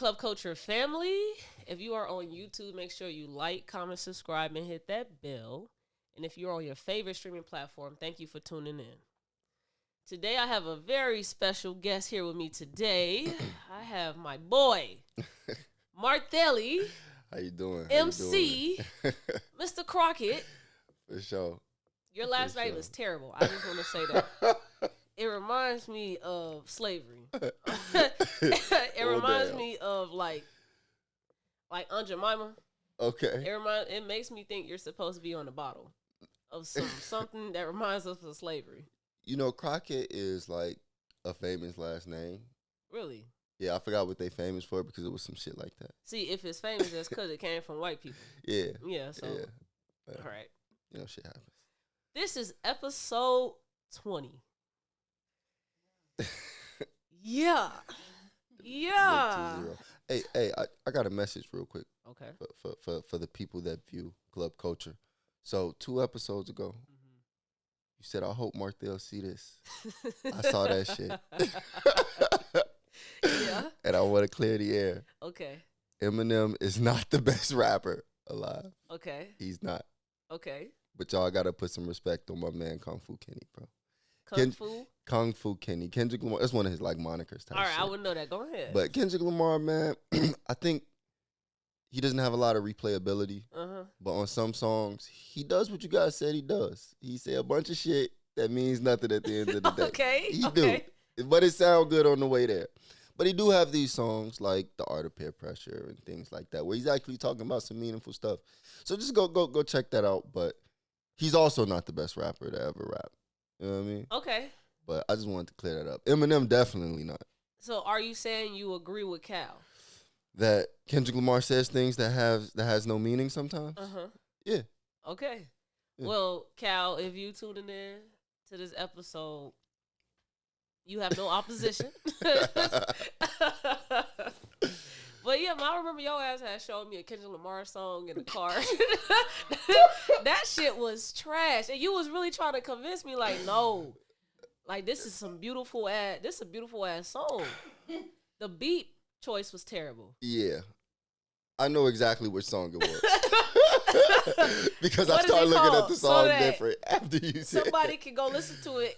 Club Culture family. If you are on YouTube, make sure you like, comment, subscribe, and hit that bell. And if you're on your favorite streaming platform, thank you for tuning in. Today, I have a very special guest here with me today. I have my boy, Martelli. How you doing? MC, Mr. Crockett. For sure. Your last name is terrible. I just want to say that. It reminds me of slavery. It reminds me of like Aunt Jemima. Okay. It makes me think you're supposed to be on the bottle of something that reminds us of slavery. You know, Crockett is like a famous last name. Really? Yeah, I forgot what they famous for because it was some shit like that. See, if it's famous, that's because it came from white people. Yeah. Yeah. So. Yeah. All right. You know, shit happens. This is episode 20. Yeah. Yeah. Hey, I got a message real quick. Okay. For the people that view Club Culture. So 2 episodes ago, you said, I hope Marthel see this. I saw that shit. Yeah. And I want to clear the air. Okay. Eminem is not the best rapper alive. Okay. He's not. Okay. But y'all got to put some respect on my man Kung Fu Kenny, bro. Kung Fu Kenny. Kendrick Lamar. That's one of his like monikers type All right, shit. I wouldn't know that. Go ahead. But Kendrick Lamar, man, I think he doesn't have a lot of replayability. But on some songs, he does what you guys said he does. He say a bunch of shit that means nothing at the end of the day. Okay. He do. But it sound good on the way there. But he do have these songs like The Art of Peer Pressure and things like that, where he's actually talking about some meaningful stuff. So just go check that out. But he's also not the best rapper to ever rap. You know what I mean? Okay. But I just wanted to clear that up. Eminem definitely not. So are you saying you agree with Cal? That Kendrick Lamar says things that has no meaning sometimes? Yeah. Okay. Yeah. Well, Cal, if you tuning in to this episode, you have no opposition. But yeah, I remember your ass had showed me a Kendrick Lamar song in the car. That shit was trash. And you was really trying to convince me like, no. Like this is a beautiful ass song. The beat choice was terrible. Yeah. I know exactly which song it was. Because I started looking at the song different after you said somebody can go listen to it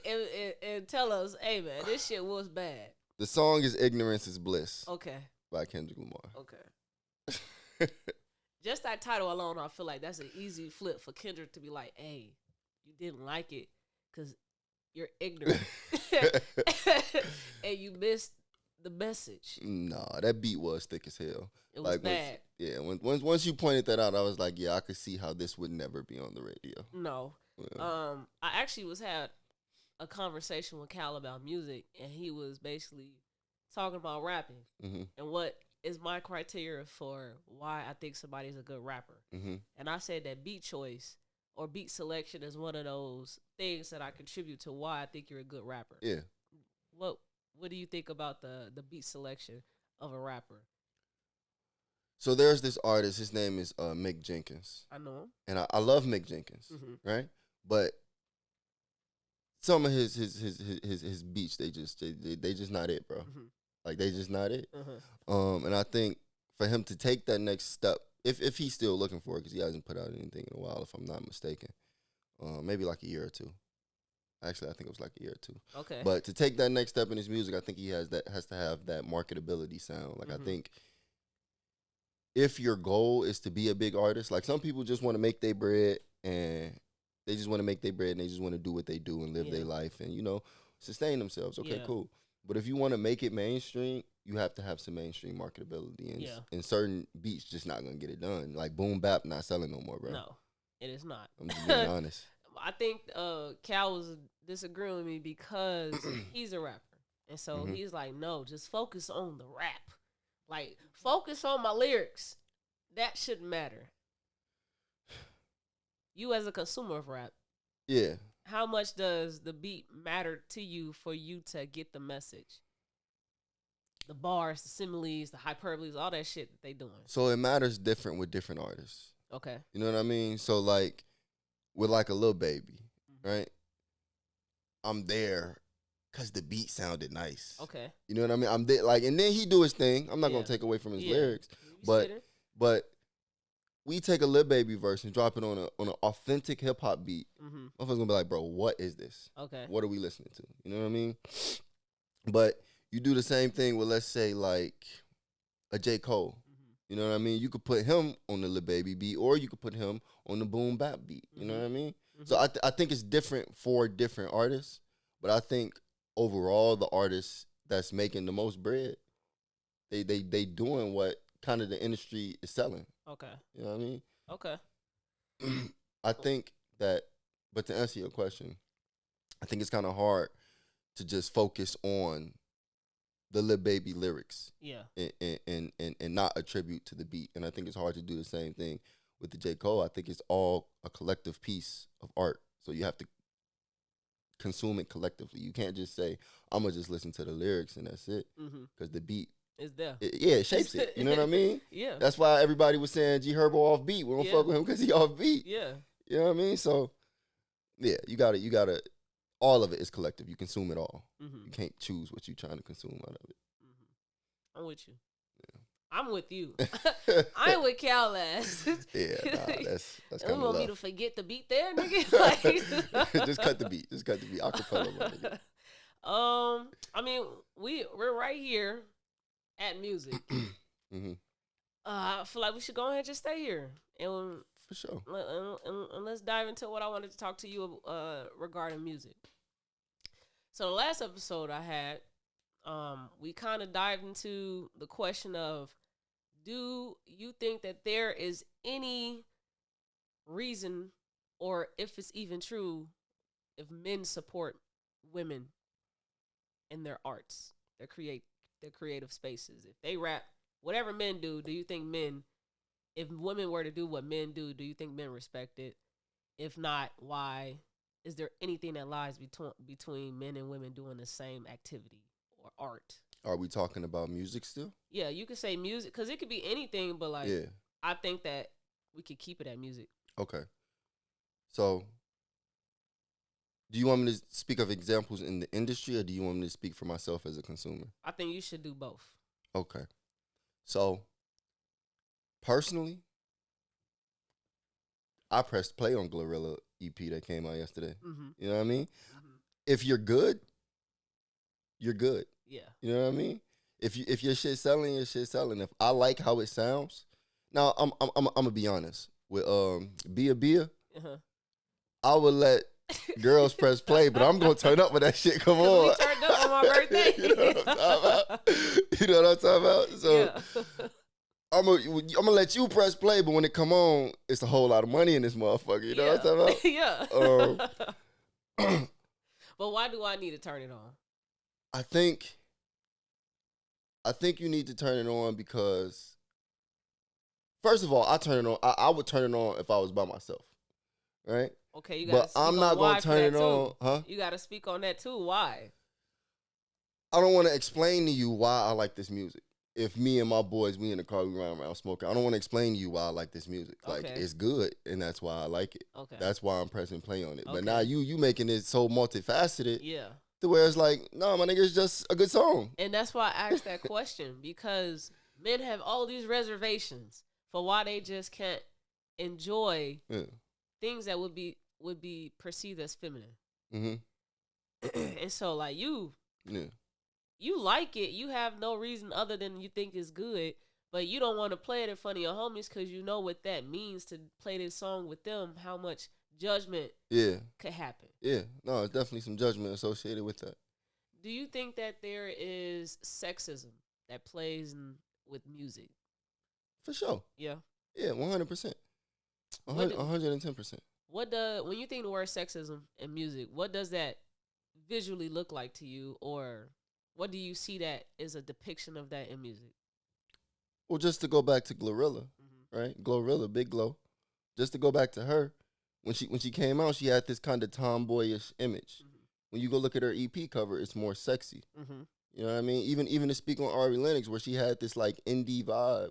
and tell us, hey man, this shit was bad. The song is Ignorance is Bliss. Okay. By Kendrick Lamar. Okay. Just that title alone, I feel like that's an easy flip for Kendrick to be like, hey, you didn't like it because you're ignorant. And you missed the message. Nah, that beat was thick as hell. It was bad. Once you pointed that out, I was like, yeah, I could see how this would never be on the radio. No. Yeah. I actually had a conversation with Cal about music, and he was basically talking about rapping and what is my criteria for why I think somebody's a good rapper. And I said that beat choice or beat selection is one of those things that I contribute to why I think you're a good rapper. Yeah. What do you think about the beat selection of a rapper? So there's this artist, his name is Mick Jenkins. I know him. And I love Mick Jenkins, right? But some of his beats, they just not it, bro. Like they just not it. And I think for him to take that next step, if he's still looking for it, because he hasn't put out anything in a while, if I'm not mistaken, maybe like a year or two. Actually, I think it was like a year or two. Okay. But to take that next step in his music, I think he has to have that marketability sound. Like I think if your goal is to be a big artist, like some people just want to make their bread and they just want to make their bread and they just want to do what they do and live their life and, sustain themselves. Okay, cool. But if you want to make it mainstream, you have to have some mainstream marketability. And certain beats just not going to get it done. Like boom bap not selling no more, bro. No, it is not. I'm just being honest. I think Cal was disagreeing with me because he's a rapper. And so he's like, no, just focus on the rap. Like, focus on my lyrics. That shouldn't matter. You as a consumer of rap. Yeah. How much does the beat matter to you for you to get the message? The bars, the similes, the hyperboles, all that shit that they doing. So it matters different with different artists. Okay. You know what I mean? So like with like a Lil Baby, right? I'm there Cause the beat sounded nice. Okay. You know what I mean? And then he do his thing. I'm not gonna take away from his lyrics, but we take a Lil Baby verse and drop it on an authentic hip hop beat. Motherfuckers gonna be like, bro, what is this? Okay. What are we listening to? You know what I mean? But you do the same thing with, let's say, like a J. Cole. You know what I mean? You could put him on the Lil Baby beat, or you could put him on the boom bap beat. You know what I mean? So I think it's different for different artists, but I think overall the artists that's making the most bread, they doing what kind of the industry is selling. Okay. You know what I mean? Okay. I think that, but to answer your question, I think it's kind of hard to just focus on the Lil Baby lyrics, and not attribute to the beat. And I think it's hard to do the same thing with the J. Cole. I think it's all a collective piece of art, so you have to consume it collectively. You can't just say, I'm gonna just listen to the lyrics and that's it, because the beat is there. It shapes it. You know what I mean? Yeah. That's why everybody was saying G Herbo off beat. We don't fuck with him because he off beat. Yeah. You know what I mean? So yeah, you gotta. All of it is collective. You consume it all. You can't choose what you're trying to consume out of it. I'm with you. Yeah. I'm with you. I ain't with Cal ass. Yeah, that's kind of you want me to forget the beat there, nigga? Like, just cut the beat. Just cut the beat. Acapella, my nigga. I mean, we're right here at music. I feel like we should go ahead and just stay here, and for sure. And let's dive into what I wanted to talk to you regarding music. So the last episode I had, we kind of dived into the question of, do you think that there is any reason, or if it's even true, if men support women in their arts, their creative spaces? If they rap, whatever men do you think men, if women were to do what men do you think men respect it? If not, why? Is there anything that lies between men and women doing the same activity or art? Are we talking about music still? Yeah, you could say music, because it could be anything, but like, I think that we could keep it at music. Okay. So, do you want me to speak of examples in the industry, or do you want me to speak for myself as a consumer? I think you should do both. Okay. So, personally, I pressed play on Glorilla EP that came out yesterday. You know what I mean? If you're good, you're good. Yeah. You know what I mean? If your shit's selling, your shit's selling. If I like how it sounds, now I'm gonna be honest with Bia. I would let girls press play, but I'm gonna turn up when that shit come on. We turned up on my birthday. You know what I'm talking about? You know what I'm talking about? So I'm gonna let you press play, but when it come on, it's a whole lot of money in this motherfucker. You know what I'm talking about? But why do I need to turn it on? I think you need to turn it on because, first of all, I turn it on. I would turn it on if I was by myself, right? Okay, you got. But I'm not gonna turn it on, huh? You got to speak on that too. Why? I don't want to explain to you why I like this music. If me and my boys, we in the car, we run around smoking, I don't want to explain to you why I like this music. Like, it's good, and that's why I like it. Okay. That's why I'm pressing play on it. But now you making it so multifaceted. Yeah. To where it's like, no, my nigga, it's just a good song. And that's why I asked that question, because men have all these reservations for why they just can't enjoy things that would be perceived as feminine. And so, like, you like it. You have no reason other than you think it's good, but you don't want to play it in front of your homies because you know what that means to play this song with them, how much judgment could happen. Yeah. No, there's definitely some judgment associated with that. Do you think that there is sexism that plays with music? For sure. Yeah. Yeah, 100%. 110%. When you think the word sexism in music, what does that visually look like to you, or what do you see that is a depiction of that in music? Well, just to go back to Glorilla, right? Glorilla, Big Glow. Just to go back to her, when she came out, she had this kind of tomboyish image. When you go look at her EP cover, it's more sexy. You know what I mean? Even to speak on Ari Lennox, where she had this like indie vibe,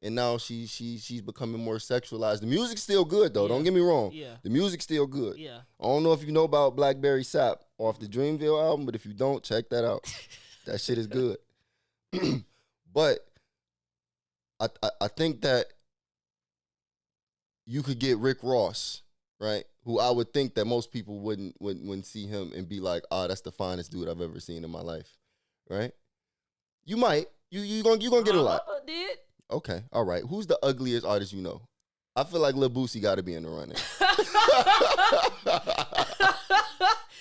and now she's becoming more sexualized. The music's still good though. Don't get me wrong. Yeah. The music's still good. Yeah. I don't know if you know about Blackberry Sap off the Dreamville album, but if you don't, check that out. That shit is good. But I think that you could get Rick Ross, right? Who I would think that most people wouldn't see him and be like, that's the finest dude I've ever seen in my life. Right? You might. You gonna get a lot. Did. Okay. All right. Who's the ugliest artist you know? I feel like Lil Boosie got to be in the running.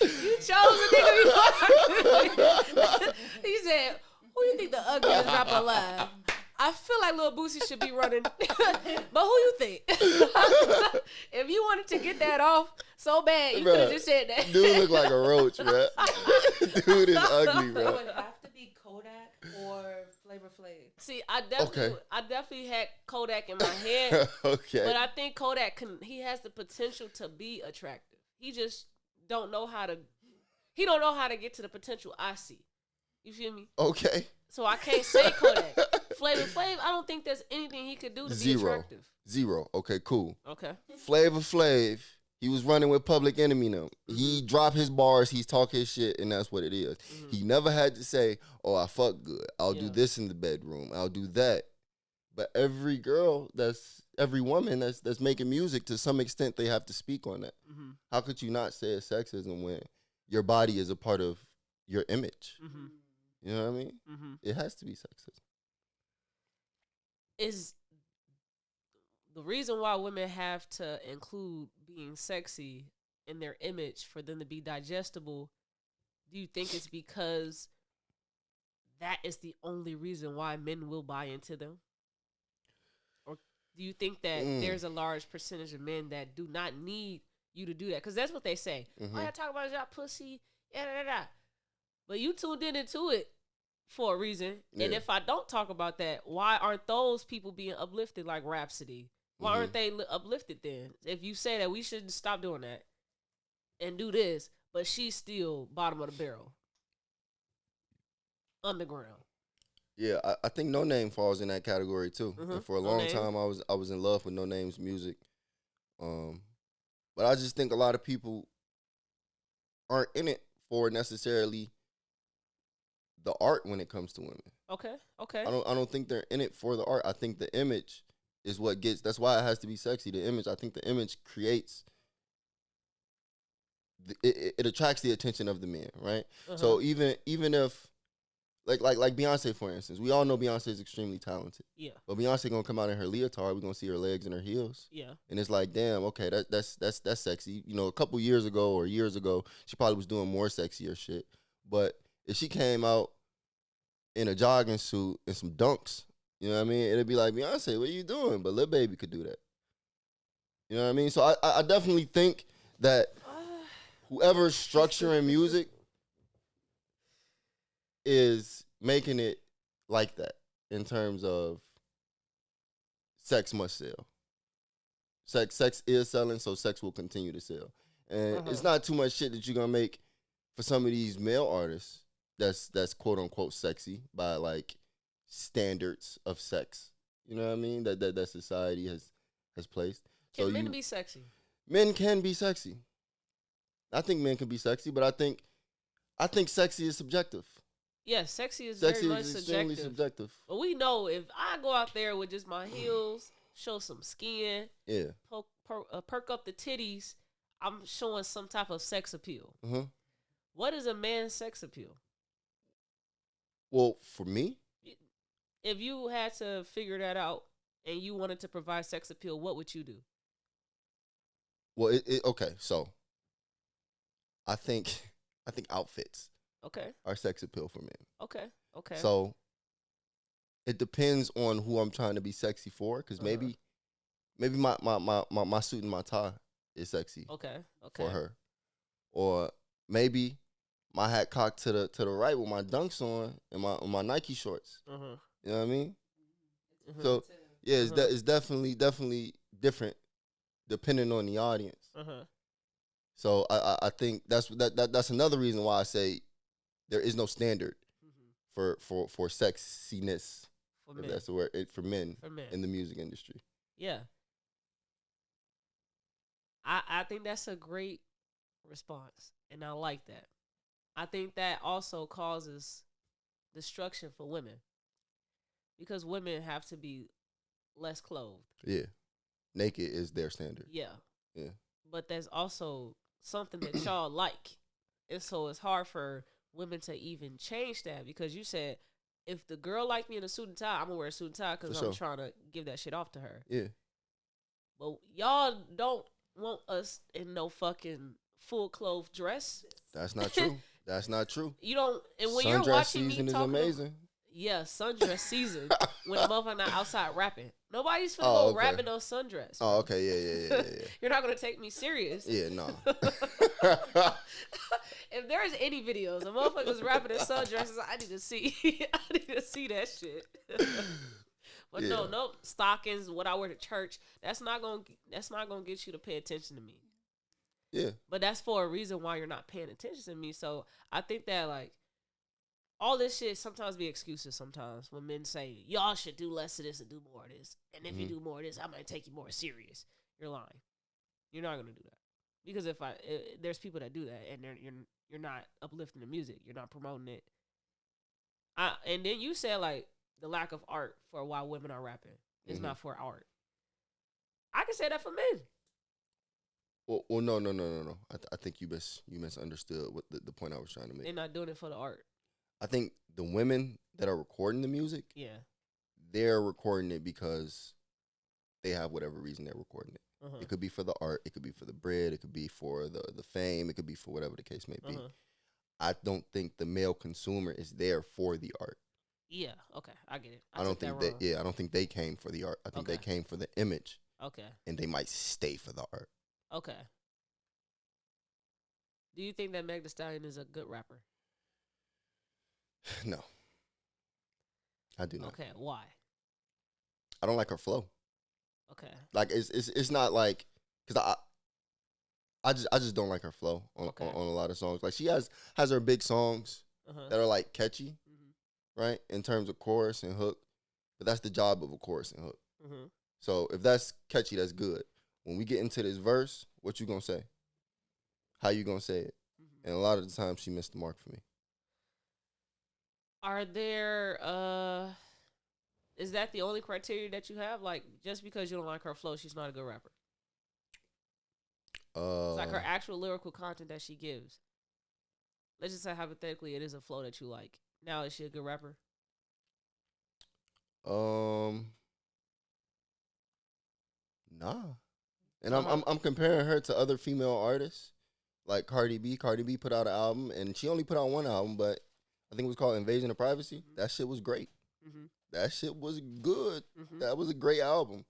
You chose a nigga. He said, "Who you think the ugliest rapper alive?" I feel like Lil Boosie should be running. But who you think? If you wanted to get that off so bad, you could have just said that. Dude look like a roach, bro. Dude is ugly, bro. It would have to be Kodak or Flavor Flav. See, I definitely had Kodak in my head. Okay. But I think Kodak he has the potential to be attractive. He just don't know how to get to the potential I see. You feel me? Okay. So I can't say Kodak. Flavor Flav, I don't think there's anything he could do to be attractive. Zero. Okay, cool. Okay. Flavor Flav, he was running with Public Enemy now. He dropped his bars, he's talk his shit, and that's what it is. He never had to say, I fuck good. I'll do this in the bedroom. I'll do that. But every woman that's making music, to some extent, they have to speak on that. How could you not say it's sexism when your body is a part of your image? You know what I mean? It has to be sexism. Is the reason why women have to include being sexy in their image for them to be digestible, do you think it's because that is the only reason why men will buy into them? Or do you think that there's a large percentage of men that do not need you to do that? Because that's what they say. Oh, I talk about y'all pussy, but you tuned into it for a reason. Yeah. And if I don't talk about that, why aren't those people being uplifted like Rhapsody? Why aren't they uplifted then? If you say that we shouldn't stop doing that and do this, but she's still bottom of the barrel, underground. Yeah, I think No Name falls in that category too. And for a long time, I was in love with No Name's music. But I just think a lot of people aren't in it for necessarily the art when it comes to women. Okay. I don't think they're in it for the art. I think the image is what gets. That's why it has to be sexy. The image. I think the image creates. It attracts the attention of the men, right? So even if, like Beyonce, for instance, we all know Beyonce is extremely talented. Yeah. But Beyonce gonna come out in her leotard. We're gonna see her legs and her heels. Yeah. And it's like, damn, okay, that's sexy. You know, a couple years ago, she probably was doing more sexier shit. But if she came out in a jogging suit and some dunks, you know what I mean? It'd be like, Beyonce, what are you doing? But Lil Baby could do that. You know what I mean? So I definitely think that whoever's structuring music is making it like that in terms of sex must sell. Sex is selling, so sex will continue to sell. And it's not too much shit that you're gonna make for some of these male artists that's quote unquote sexy by like standards of sex. You know what I mean? That society has placed. Can men be sexy? Men can be sexy. I think men can be sexy, but I think sexy is subjective. Yes, sexy is very much extremely subjective. But we know if I go out there with just my heels, show some skin, perk up the titties, I'm showing some type of sex appeal. What is a man's sex appeal? Well, for me, if you had to figure that out and you wanted to provide sex appeal, what would you do? Well, okay, so I think outfits are sex appeal for men. Okay. So it depends on who I'm trying to be sexy for, because maybe my suit and my tie is sexy. For her, or maybe my hat cocked to the right with my dunks on and my Nike shorts. You know what I mean? So yeah, it's definitely different depending on the audience. So I think that's another reason why I say there is no standard for sexiness. For If men. that's the word. For men For men. in the music industry. Yeah. I think that's a great response, and I like that. I think that also causes destruction for women because women have to be less clothed. Yeah. Naked is their standard. Yeah. Yeah. But there's also something that y'all like. And so it's hard for women to even change that because you said, if the girl like me in a suit and tie, I'm going to wear a suit and tie because I'm trying to give that shit off to her. Yeah. But y'all don't want us in no fucking full clothed dress. That's not true. That's not true. You don't. And when Sundress you're watching season me is talking amazing. Yeah, sundress season when the motherfucker not outside rapping. Nobody's finna go rapping on sundress. Oh, okay, yeah. You're not gonna take me serious. Yeah, no. If there's any videos of motherfuckers rapping in sundresses, I need to see. I need to see that shit. But Yeah. no stockings. What I wear to church. That's not gonna get you to pay attention to me. Yeah. But that's for a reason why you're not paying attention to me. So I think that like. All this shit sometimes be excuses sometimes when men say, y'all should do less of this and do more of this. And if you do more of this, I might take you more serious. You're lying. You're not going to do that. Because if there's people that do that and you're not uplifting the music. You're not promoting it. And then you said like the lack of art for why women are rapping. It's not for art. I can say that for men. Well, no. I think you misunderstood what the point I was trying to make. They're not doing it for the art. I think the women that are recording the music, they're recording it because they have whatever reason they're recording it. It could be for the art, it could be for the bread, it could be for the fame, it could be for whatever the case may be. I don't think the male consumer is there for the art. Yeah, okay, I get it. I don't think they came for the art. I think they came for the image. Okay. And they might stay for the art. Okay. Do you think that Meg Thee Stallion is a good rapper? No, I do not. Okay, why? I don't like her flow. Okay, like it's not like because I just don't like her flow on a lot of songs. Like she has her big songs that are like catchy, right, in terms of chorus and hook. But that's the job of a chorus and hook. So if that's catchy, that's good. When we get into this verse, what you gonna say? How you gonna say it? And a lot of the time, she missed the mark for me. Are there, is that the only criteria that you have? Like, just because you don't like her flow, she's not a good rapper? It's like her actual lyrical content that she gives. Let's just say, hypothetically, it is a flow that you like. Now, is she a good rapper? Nah. And I'm comparing her to other female artists, like Cardi B. Cardi B put out an album, and she only put out one album, but I think it was called Invasion of Privacy. That shit was great. That shit was good. That was a great album.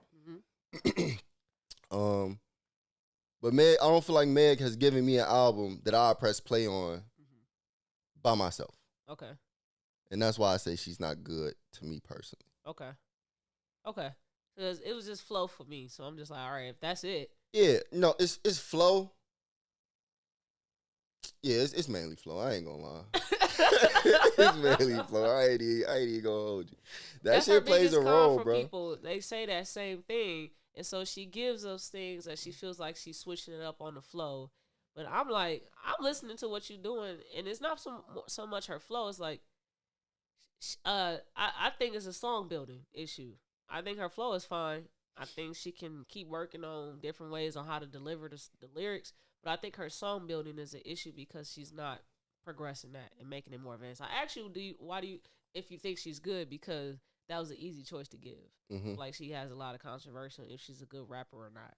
But Meg, I don't feel like Meg has given me an album that I press play on by myself. Okay. And that's why I say she's not good to me personally. Okay. Because it was just flow for me, so I'm just like, all right, if that's it. Yeah, no, it's flow. Yeah, it's mainly flow. I ain't gonna lie. It's mainly flow. I ain't even gonna hold you. That's shit plays a role, bro. People, they say that same thing, and so she gives us things that she feels like she's switching it up on the flow. But I'm like, I'm listening to what you're doing, and it's not so much her flow. It's like, I think it's a song building issue. I think her flow is fine. I think she can keep working on different ways on how to deliver the lyrics. But I think her song building is an issue because she's not progressing that and making it more advanced. I actually if you think she's good, because that was an easy choice to give. Like, she has a lot of controversy if she's a good rapper or not.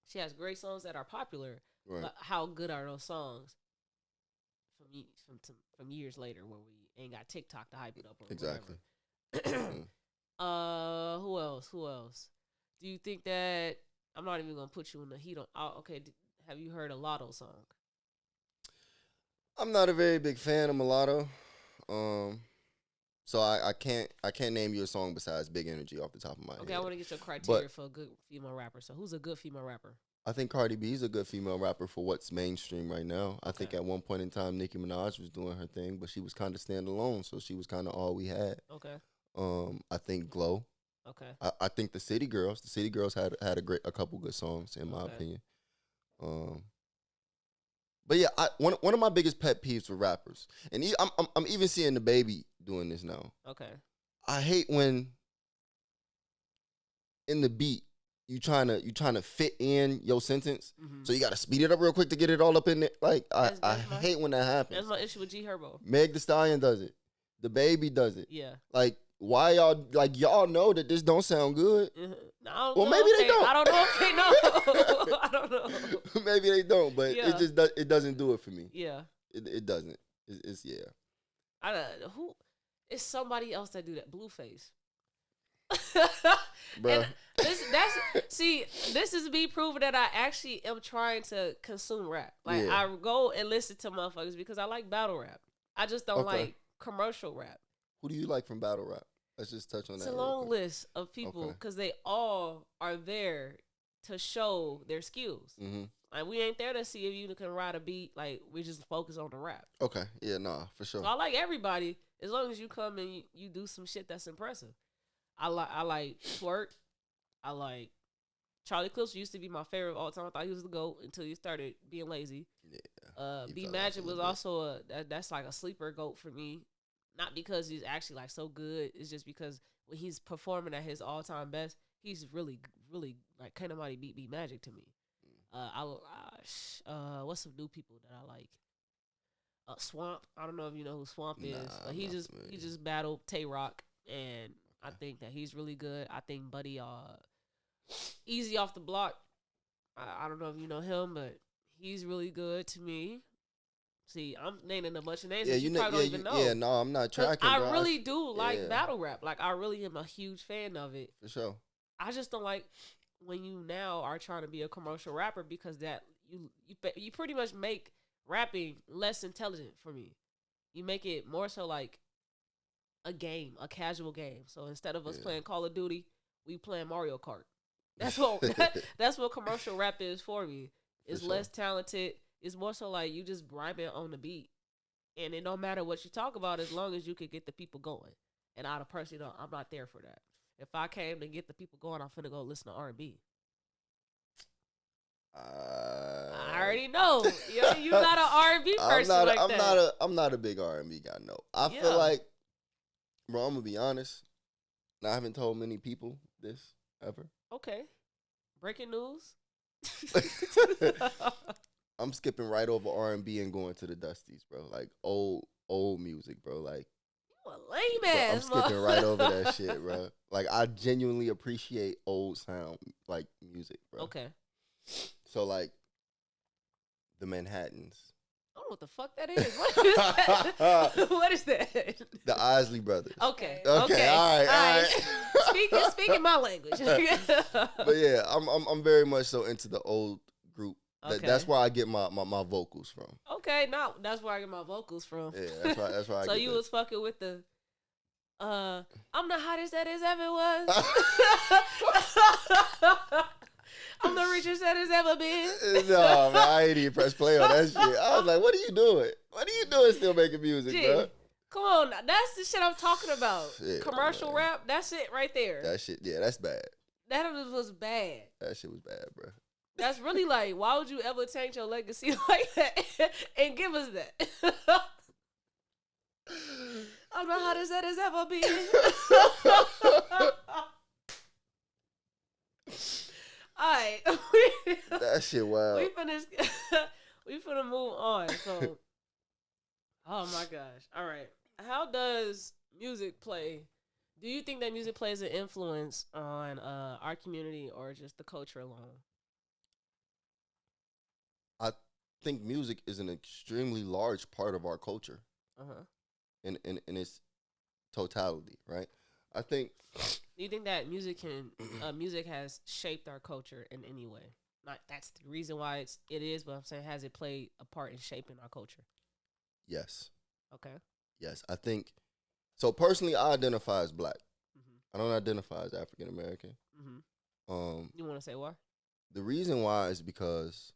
She has great songs that are popular, but how good are those songs from years later when we ain't got TikTok to hype it up or exactly. Who else? Do you think that, I'm not even gonna put you in the heat on? Okay, have you heard a Lotto song? I'm not a very big fan of mulatto, so I can't name you a song besides Big Energy off the top of my head. Okay, I want to get your criteria for a good female rapper. So who's a good female rapper? I think Cardi B is a good female rapper for what's mainstream right now. I think at one point in time, Nicki Minaj was doing her thing, but she was kind of standalone, so she was kind of all we had. Okay. I think Glow. Okay. I think the City Girls had a couple good songs in my opinion. But yeah, one of my biggest pet peeves with rappers, and I'm even seeing the baby doing this now. Okay. I hate when in the beat you trying to fit in your sentence, so you got to speed it up real quick to get it all up in there. Like I hate when that happens. That's my issue with G Herbo. Meg the Stallion does it. The baby does it. Yeah. Like why y'all know that this don't sound good? Well, maybe they don't. I don't know if they know. I don't know. Maybe they don't, but it doesn't do it for me. Yeah. It doesn't. It's yeah. I don't who. It's somebody else that do that. Blueface. Bruh. This is me proving that I actually am trying to consume rap. Like I go and listen to motherfuckers because I like battle rap. I just don't like commercial rap. Who do you like from battle rap? Let's just touch on that. It's a long list of people because they all are there to show their skills. Like we ain't there to see if you can ride a beat. Like we just focus on the rap. Okay, yeah, nah, for sure. So I like everybody as long as you come and you do some shit that's impressive. I like Twerk. I like Charlie Clips used to be my favorite of all time. I thought he was the GOAT until he started being lazy. Yeah. B Magic was also that's like a sleeper GOAT for me. Not because he's actually like so good. It's just because when he's performing at his all time best, he's really, really like can't nobody beat B Magic to me. What's some new people that I like? Swamp. I don't know if you know who Swamp is, but he just battled Tay Rock, and I think that he's really good. I think Buddy Easy Off the Block. I don't know if you know him, but he's really good to me. See, I'm naming a bunch of names that you probably don't even know. Yeah, no, I'm not tracking. I really do like battle rap. Like, I really am a huge fan of it. For sure. I just don't like when you now are trying to be a commercial rapper because that you pretty much make rapping less intelligent for me. You make it more so like a game, a casual game. So instead of us playing Call of Duty, we playing Mario Kart. That's what that's what commercial rap is for me. It's less talented. It's more so like you just rhyming on the beat. And it don't matter what you talk about as long as you can get the people going. And I personally don't, I'm not there for that. If I came to get the people going, I'm finna go listen to R&B. I already know. You're not an R&B person I'm not a big R&B guy, no. I feel like, bro, I'm going to be honest. I haven't told many people this ever. Okay. Breaking news. I'm skipping right over R&B and going to the Dusties, bro. Like old music, bro. Like you a lame ass. I'm skipping right over that shit, bro. Like I genuinely appreciate old sound, like music, bro. Okay. So like the Manhattans. I don't know what the fuck that is. What is that? What is that? The Isley Brothers. Okay. All right. Speaking my language. But yeah, I'm very much so into the old group. Okay. That's where I get my vocals from. Okay, now that's where I get my vocals from. Yeah, that's why. So you was fucking with the I'm the hottest that has ever was. I'm the richest that has ever been. No, man, I ain't even press play on that shit. I was like, what are you doing? What are you doing still making music, bro? Come on, that's the shit I'm talking about. Yeah, commercial rap, that's it right there. That shit, yeah, that's bad. That was bad. That shit was bad, bro. That's really like, why would you ever change your legacy like that and give us that? I'm the hottest that has ever been. All right. That shit wild. We finna move on. So, oh my gosh. All right. How does music play? Do you think that music plays an influence on our community or just the culture alone? I think music is an extremely large part of our culture. In its totality, right? I think. Do you think that music has shaped our culture in any way? Not that's the reason why it is, but I'm saying has it played a part in shaping our culture? Yes. Okay. Yes, I think. So personally, I identify as black. I don't identify as African American. You want to say why? The reason why is because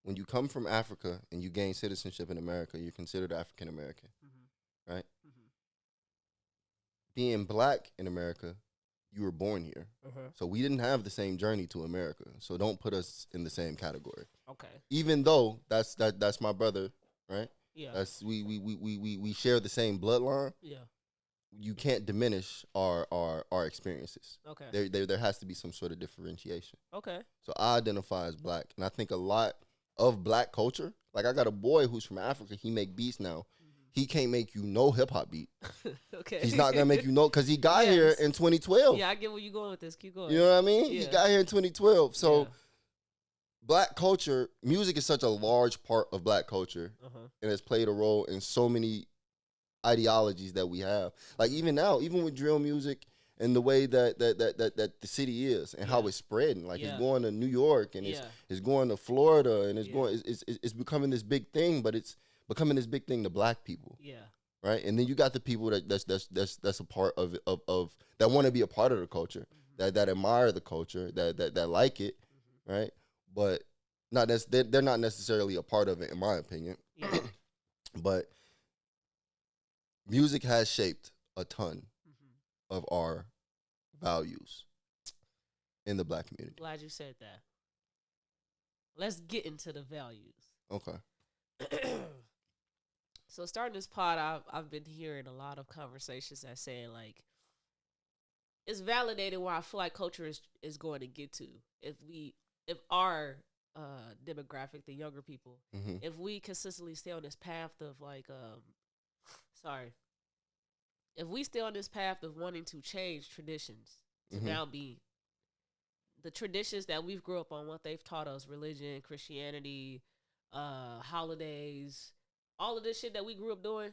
when you come from Africa and you gain citizenship in America, you're considered African American, right? Being black in America, you were born here. So we didn't have the same journey to America. So don't put us in the same category. Okay. Even though that's my brother, right? Yeah. That's we share the same bloodline. Yeah. You can't diminish our experiences. Okay. There has to be some sort of differentiation. Okay. So I identify as black, and I think a lot of black culture. Like I got a boy who's from Africa. He make beats now. He can't make you no hip hop beat. Okay. He's not gonna make you no because he got here in 2012. Yeah, I get where you going with this. Keep going. You know what I mean? Yeah. He got here in 2012. So black culture, music is such a large part of black culture, and has played a role in so many ideologies that we have. Like even now, even with drill music and the way that the city is and how it's spreading. Like it's going to New York and it's going to Florida and it's becoming this big thing, but it's becoming this big thing to black people. Yeah. Right? And then you got the people that's a part of that want to be a part of the culture, that admire the culture, that like it, right? But they're not necessarily a part of it in my opinion. Yeah. But music has shaped a ton of our values in the black community. Glad you said that. Let's get into the values. Okay. So starting this pod, I've been hearing a lot of conversations that saying like it's validated where I feel like culture is going to get to if our demographic, the younger people, if we consistently stay on this path of like if we stay on this path of wanting to change traditions to now be the traditions that we've grew up on, what they've taught us, religion, Christianity, holidays, all of this shit that we grew up doing,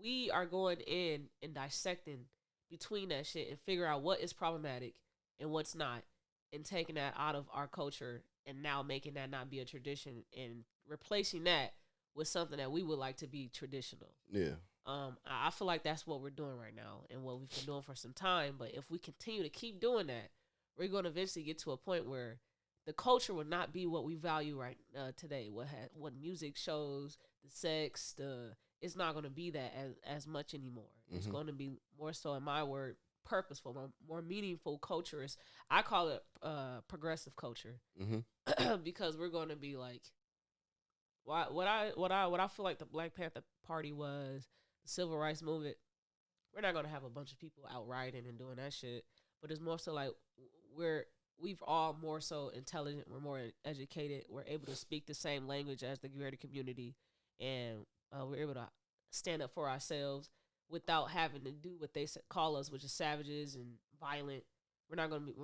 we are going in and dissecting between that shit and figure out what is problematic and what's not, and taking that out of our culture and now making that not be a tradition and replacing that with something that we would like to be traditional. Yeah. I feel like that's what we're doing right now and what we've been doing for some time. But if we continue to keep doing that, we're going to eventually get to a point where the culture will not be what we value right today. What music shows, the sex, it's not going to be that as much anymore. It's going to be more so, in my word, purposeful, more meaningful culture. I call it progressive culture because we're going to be like, what I feel like the Black Panther Party was, the Civil Rights Movement. We're not going to have a bunch of people out rioting and doing that shit, but it's more so like we've all more so intelligent, we're more educated, we're able to speak the same language as the greater community, and we're able to stand up for ourselves without having to do what they call us, which is savages and violent. We're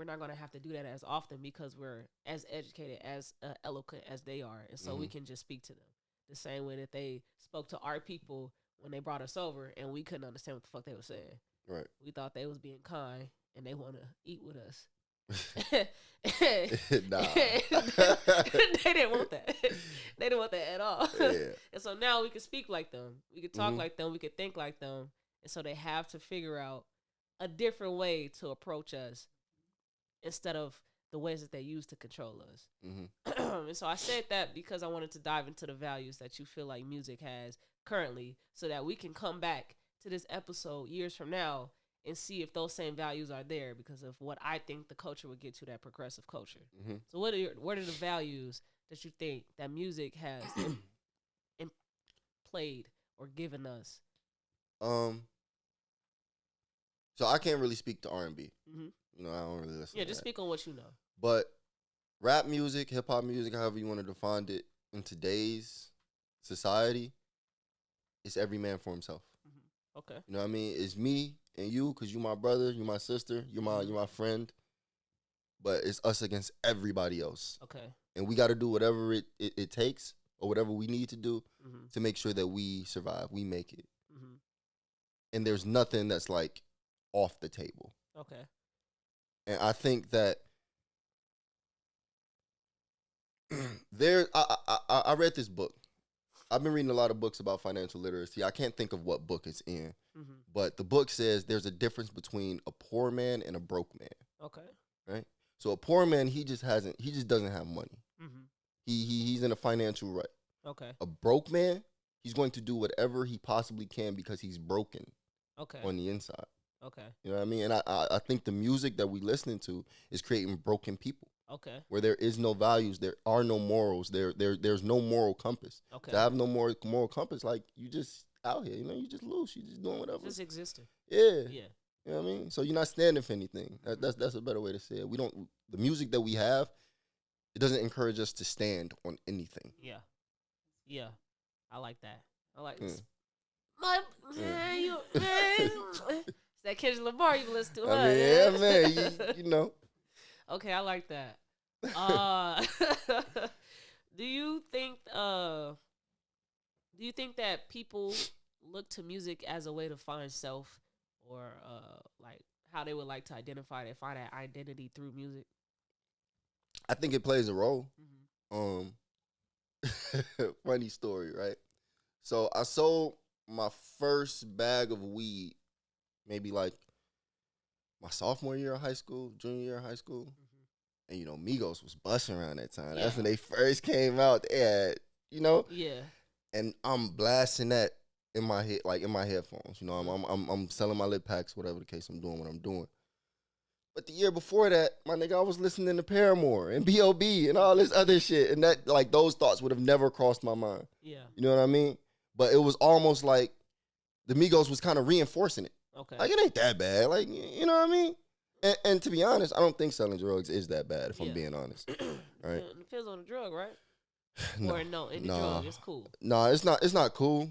not gonna have to do that as often because we're as educated, as eloquent as they are, and so we can just speak to them the same way that they spoke to our people when they brought us over, and we couldn't understand what the fuck they were saying. Right. We thought they was being kind, and they want to eat with us. Nah. They didn't want that. They didn't want that at all. Yeah. And so now we can speak like them. We can talk like them. We can think like them. And so they have to figure out a different way to approach us instead of the ways that they use to control us. And so I said that because I wanted to dive into the values that you feel like music has currently so that we can come back to this episode years from now and see if those same values are there because of what I think the culture would get to, that progressive culture. So what are the values that you think that music has played or given us? So I can't really speak to R&B. You know, I don't really listen to just speak on what you know. But rap music, hip-hop music, however you want to define it, in today's society, it's every man for himself. Okay. You know what I mean? It's me and you, because you my brother, you my sister, you're my friend. But it's us against everybody else. Okay. And we got to do whatever it takes or whatever we need to do to make sure that we survive, we make it. And there's nothing that's like off the table. Okay. And I think that I read this book. I've been reading a lot of books about financial literacy. I can't think of what book it's in. But the book says there's a difference between a poor man and a broke man. Okay. Right? So a poor man, he just doesn't have money. Mm-hmm. He's in a financial rut. Okay. A broke man, he's going to do whatever he possibly can because he's broken Okay. on the inside. Okay. You know what I mean? And I think the music that we listening to is creating broken people. Okay. Where there is no values, there are no morals, there's no moral compass. Okay. To have no moral compass, like you just out here, you just loose, you just doing whatever. Just existing. Yeah. Yeah. You know what I mean? So you're not standing for anything. That's a better way to say it. The music that we have, it doesn't encourage us to stand on anything. Yeah. Yeah. I like that. I like Mm. my man, you man. It's that Kendrick Lamar you listen to, huh? I mean, yeah, man, you know. Okay, I like that. Do you think that people look to music as a way to find self, or like how they would like to identify, they find that identity through music? I think it plays a role. Mm-hmm. Funny story, right? So I sold my first bag of weed maybe like my sophomore year of high school, junior year of high school. Mm-hmm. And, Migos was busting around that time. Yeah. That's when they first came out. They had, Yeah. And I'm blasting that in my head, like in my headphones. I'm selling my lip packs, whatever the case. I'm doing what I'm doing. But the year before that, my nigga, I was listening to Paramore and B.O.B. and all this other shit, and that like those thoughts would have never crossed my mind. Yeah. You know what I mean? But it was almost like the Migos was kind of reinforcing it. Okay. Like it ain't that bad. Like you know what I mean? And to be honest, I don't think selling drugs is that bad. If I'm being honest, right? It depends on the drug, right? No, or no, any drug, it's cool. No, it's not. It's not cool.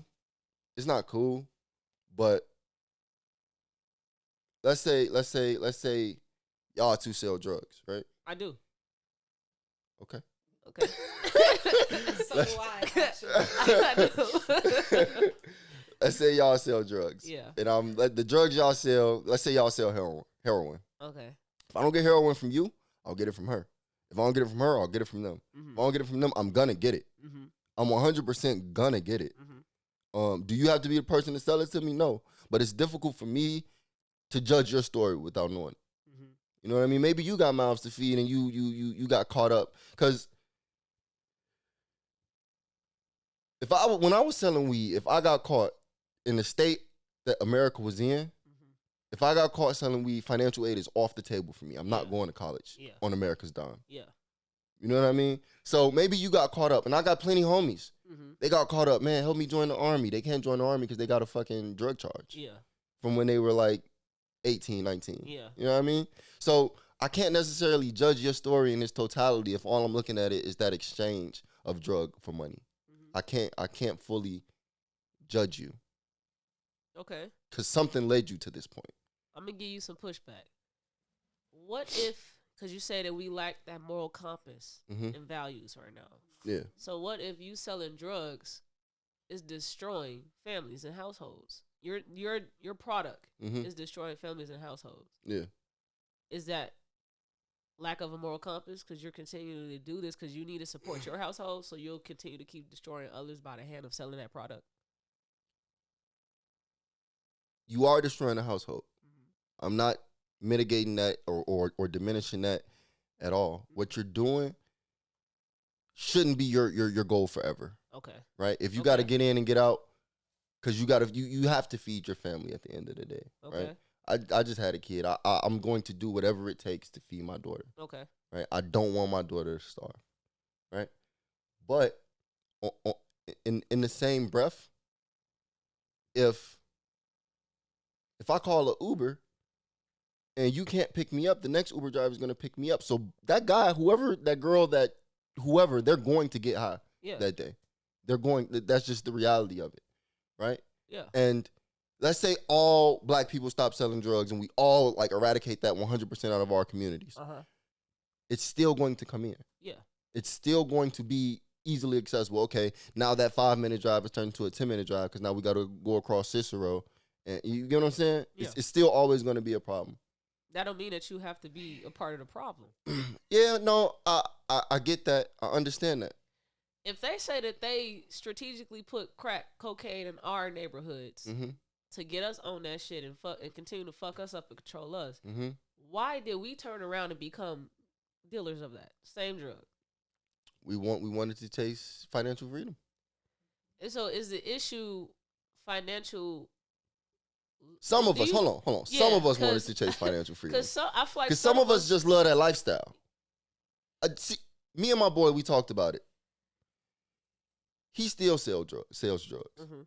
It's not cool. But let's say y'all two sell drugs, right? I do. Okay. Okay. So do I, actually. I do. Let's say y'all sell drugs. Yeah. And the drugs y'all sell, let's say y'all sell heroin. Okay. If I don't get heroin from you, I'll get it from her. If I don't get it from her, I'll get it from them. Mm-hmm. If I don't get it from them, I'm gonna get it. Mm-hmm. I'm 100% gonna get it. Mm-hmm. Do you have to be the person to sell it to me? No. But it's difficult for me to judge your story without knowing. Mm-hmm. You know what I mean? Maybe you got mouths to feed and you got caught up. Because when I was selling weed, if I got caught in the state that America was in, Mm-hmm. if I got caught selling weed, financial aid is off the table for me. I'm not going to college on America's dime. Yeah. You know what I mean? So maybe you got caught up, and I got plenty homies. Mm-hmm. They got caught up. Man, help me join the army. They can't join the army because they got a fucking drug charge. Yeah. From when they were like 18, 19. Yeah. You know what I mean? So I can't necessarily judge your story in its totality if all I'm looking at it is that exchange of drug for money. Mm-hmm. I can't fully judge you. Okay. Because something led you to this point. I'm going to give you some pushback. What if, because you say that we lack that moral compass and values right now. Yeah. So what if you selling drugs is destroying families and households? Your product is destroying families and households. Yeah. Is that lack of a moral compass because you're continuing to do this because you need to support your household, so you'll continue to keep destroying others by the hand of selling that product? You are destroying the household. I'm not mitigating that or diminishing that at all. What you're doing shouldn't be your goal forever. Okay. Right? If you got to get in and get out, because you have to feed your family at the end of the day. Okay. Right? I just had a kid. I'm going to do whatever it takes to feed my daughter. Okay. Right? I don't want my daughter to starve. Right? But in the same breath, if I call an Uber and you can't pick me up, the next Uber driver is going to pick me up. So that guy, whoever, that girl, whoever, they're going to get high that day. That's just the reality of it, right? Yeah. And let's say all black people stop selling drugs and we all like eradicate that 100% out of our communities. Uh-huh. It's still going to come in. Yeah. It's still going to be easily accessible. Okay, now that 5-minute drive is turned into a 10-minute drive because now we got to go across Cicero. And you get what I'm saying? Yeah. It's still always going to be a problem. That don't mean that you have to be a part of the problem. Yeah, no, I get that. I understand that. If they say that they strategically put crack cocaine in our neighborhoods to get us on that shit and continue to fuck us up and control us, why did we turn around and become dealers of that same drug. We wanted to chase financial freedom. And so is the issue financial? Some of us, hold on. Yeah, some of us wanted to chase financial freedom. Because I feel like some of us just love that lifestyle. See, me and my boy, we talked about it. He still sells drugs. Mm-hmm.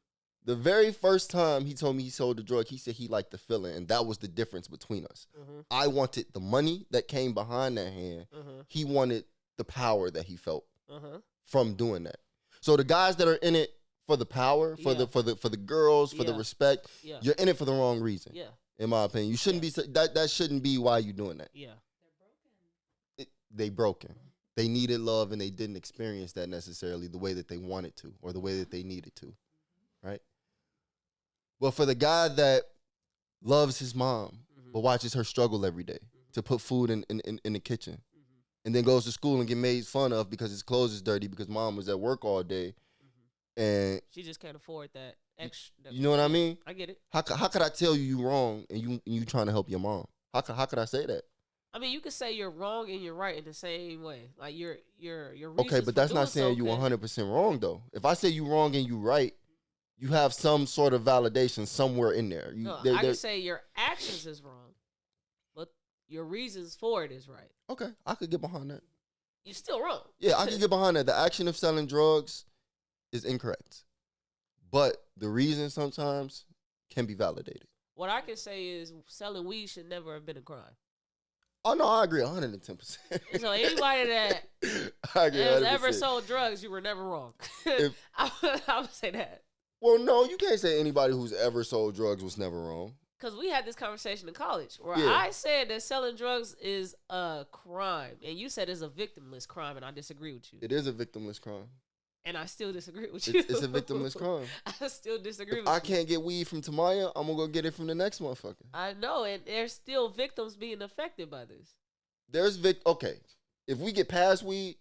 The very first time he told me he sold the drug, he said he liked the feeling, and that was the difference between us. Mm-hmm. I wanted the money that came behind that hand. Mm-hmm. He wanted the power that he felt Mm-hmm. from doing that. So the guys that are in it for the power, for the girls, for the respect, you're in it for the wrong reason. Yeah. In my opinion, you shouldn't be that shouldn't be why you're doing that. Yeah. They broken. They needed love and they didn't experience that necessarily the way that they wanted to or the way that they needed to. Right? But for the guy that loves his mom but watches her struggle every day to put food in the kitchen and then goes to school and get made fun of because his clothes is dirty because mom was at work all day and she just can't afford that extra. You know what I mean? I get it. How could I tell you wrong and you trying to help your mom? How could I say that? I mean, you could say you're wrong and you're right in the same way. Like your okay, but that's not saying you 100% wrong though. If I say you wrong and you right, you have some sort of validation somewhere in there. I can say your actions is wrong, but your reasons for it is right. Okay, I could get behind that. You're still wrong. Yeah, I could get behind that. The action of selling drugs is incorrect, but the reason sometimes can be validated. What I can say is selling weed should never have been a crime. Oh, no, I agree 110%. So anybody that has ever sold drugs, you were never wrong. I would say that. Well, no, you can't say anybody who's ever sold drugs was never wrong. Because we had this conversation in college where Yeah. I said that selling drugs is a crime. And you said it's a victimless crime, and I disagree with you. It is a victimless crime. And I still disagree with you. It's a victimless crime. I still disagree with you. I can't get weed from Tamaya, I'm going to go get it from the next motherfucker. I know, and there's still victims being affected by this. Okay, if we get past weed,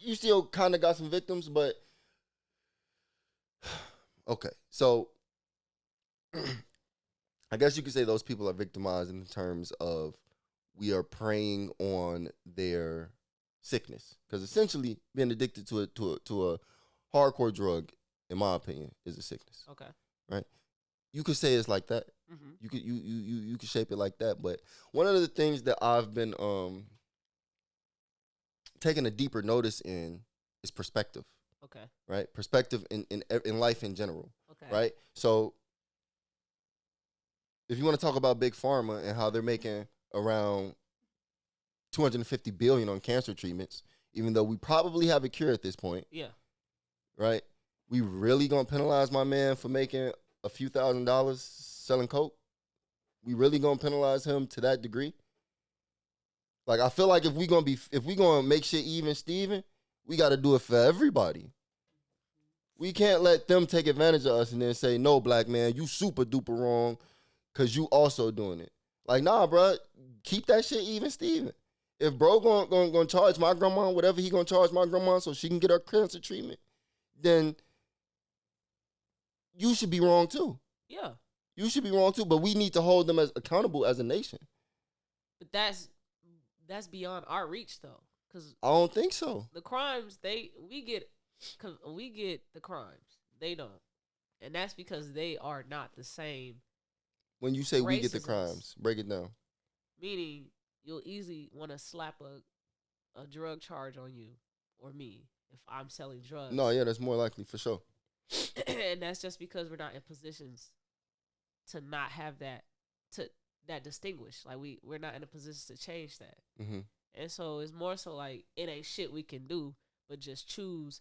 you still kind of got some victims, but okay, so I guess you could say those people are victimized in terms of we are preying on their sickness, because essentially being addicted to a hardcore drug, in my opinion, is a sickness. Okay, right? You could say it's like that. Mm-hmm. You could shape it like that. But one of the things that I've been taking a deeper notice in is perspective. Okay. Right? Perspective in life in general. Okay. Right? So if you want to talk about Big Pharma and how they're making around $250 billion on cancer treatments, even though we probably have a cure at this point. Yeah. Right? We really gonna penalize my man for making a few $1,000s selling coke? We really gonna penalize him to that degree? Like, I feel like if we gonna make shit even Steven, we gotta do it for everybody. We can't let them take advantage of us and then say, no, black man, you super duper wrong because you also doing it. Like, nah, bro, keep that shit even Steven. If bro gonna charge my grandma whatever he gonna charge my grandma so she can get her cancer treatment, then you should be wrong too. Yeah. You should be wrong too, but we need to hold them as accountable as a nation. But that's beyond our reach though. Cause I don't think so. The crimes we get the crimes. They don't. And that's because they are not the same. When you say we get the crimes, break it down. Meaning you'll easily want to slap a drug charge on you or me if I'm selling drugs. No, yeah, that's more likely for sure. And that's just because we're not in positions to not have that distinguish. Like we're not in a position to change that. Mm-hmm. And so it's more so like it ain't shit we can do, but just choose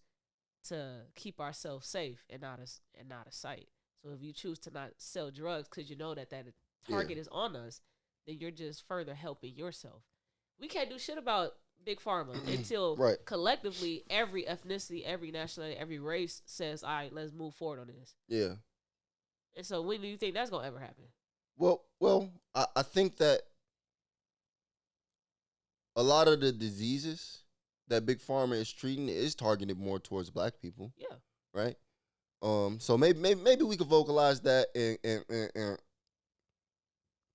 to keep ourselves safe and not a sight. So if you choose to not sell drugs because you know that target is on us, then you're just further helping yourself. We can't do shit about Big Pharma until collectively every ethnicity, every nationality, every race says, all right, let's move forward on this. Yeah. And so when do you think that's going to ever happen? Well, I think that a lot of the diseases that Big Pharma is treating is targeted more towards black people. Yeah. Right? So maybe we could vocalize that and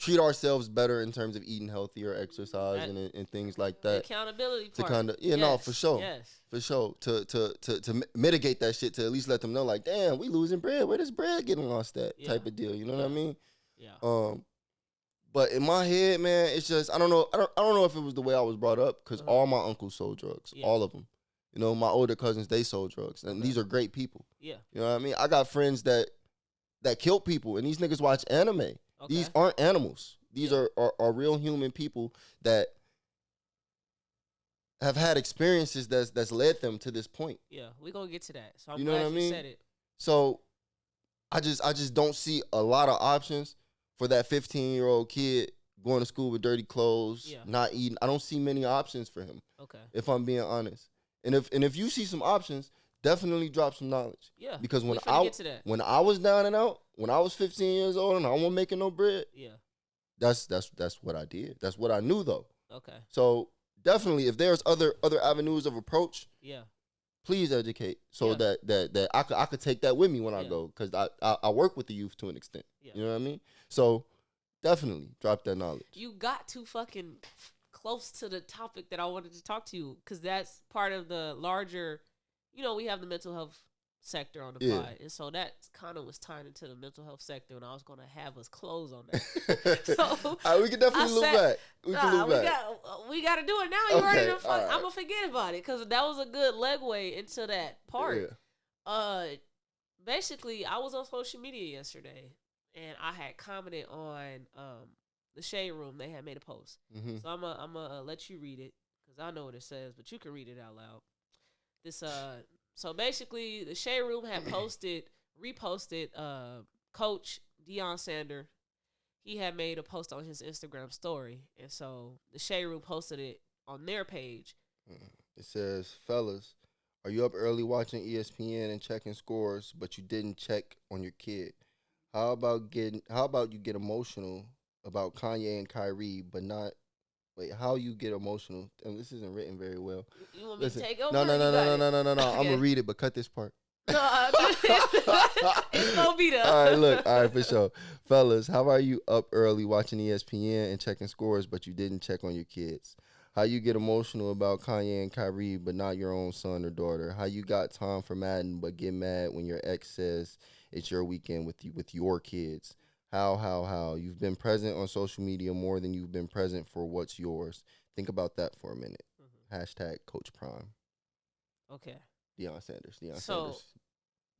treat ourselves better in terms of eating healthier, exercising, and things like that. The accountability part. To kind of no, for sure. Yes. For sure. To mitigate that shit, to at least let them know, like, damn, we losing bread. Where this bread getting lost at? Type of deal. You know what I mean? Yeah. But in my head, man, it's just I don't know if it was the way I was brought up, because all my uncles sold drugs, all of them. You know, my older cousins, they sold drugs, and these are great people. Yeah. You know what I mean? I got friends that killed people, and these niggas watch anime. Okay. These aren't animals. These are real human people that have had experiences that's led them to this point. Yeah, we're gonna get to that. So I'm you know glad what I mean? You said it. So I just don't see a lot of options for that 15-year-old kid going to school with dirty clothes, not eating. I don't see many options for him. Okay. If I'm being honest. And if you see some options, definitely drop some knowledge. Yeah. Because when I was down and out, when I was 15 years old and I wasn't making no bread, that's what I did. That's what I knew though. Okay. So definitely, if there's other avenues of approach, please educate so that I could take that with me when I go, because I work with the youth to an extent. You know what I mean? So definitely drop that knowledge. You got too fucking close to the topic that I wanted to talk to you, because that's part of the larger, we have the mental health sector on the pod, and so that kind of was tied into the mental health sector, and I was going to have us close on that. So we can definitely look back. We got to do it now. You ready to fuck? I'm gonna forget about it, because that was a good legway into that part. Basically, I was on social media yesterday, and I had commented on the Shade Room. They had made a post, so I'm gonna let you read it, because I know what it says, but you can read it out loud. This So basically, the Shade Room had reposted Coach Deon Sanders. He had made a post on his Instagram story, and so the Shade Room posted it on their page. It says, "Fellas, are you up early watching ESPN and checking scores, but you didn't check on your kid? How about you get emotional about Kanye and Kyrie, but not." Wait, how you get emotional? And this isn't written very well. You want me to take over? No. Okay. I'm gonna read it, but cut this part. No, it's gonna be there. All right, for sure. Fellas, how are you up early watching ESPN and checking scores, but you didn't check on your kids? How you get emotional about Kanye and Kyrie, but not your own son or daughter? How you got time for Madden, but get mad when your ex says it's your weekend with your kids? How you've been present on social media more than you've been present for what's yours. Think about that for a minute. Hashtag Coach Prime. Okay. Deon Sanders. The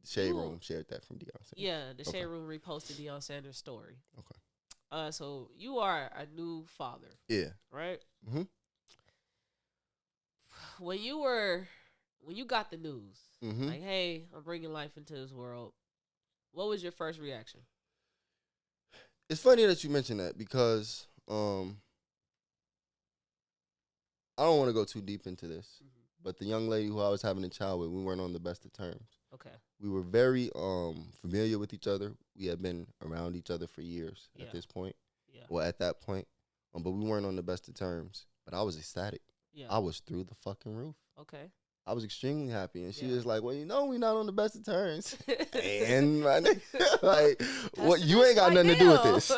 Shade Room shared that from Deon Sanders. Yeah, the Shade Room reposted Deon Sanders' story. Okay. So you are a new father. Yeah. Right? Mm-hmm. When you got the news, like, hey, I'm bringing life into this world, what was your first reaction? It's funny that you mentioned that, because I don't want to go too deep into this, but the young lady who I was having a child with, we weren't on the best of terms. Okay. We were very familiar with each other. We had been around each other for years at this point. Yeah. Well, at that point. But we weren't on the best of terms. But I was ecstatic. Yeah. I was through the fucking roof. Okay. I was extremely happy, and she was like, "Well, we're not on the best of terms." And my nigga, like, what? You ain't got nothing to do with this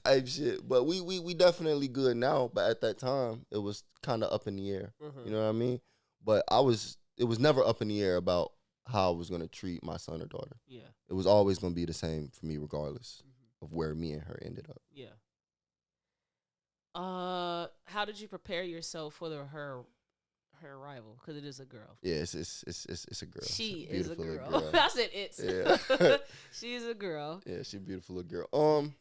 type shit. But we definitely good now. But at that time, it was kind of up in the air. You know what I mean? But it was never up in the air about how I was gonna treat my son or daughter. Yeah, it was always gonna be the same for me, regardless of where me and her ended up. Yeah. How did you prepare yourself for her arrival? Because it is a girl. Yeah, it's a girl. She is a girl. I said it's. Yeah. She's a girl. Yeah, she's a beautiful little girl.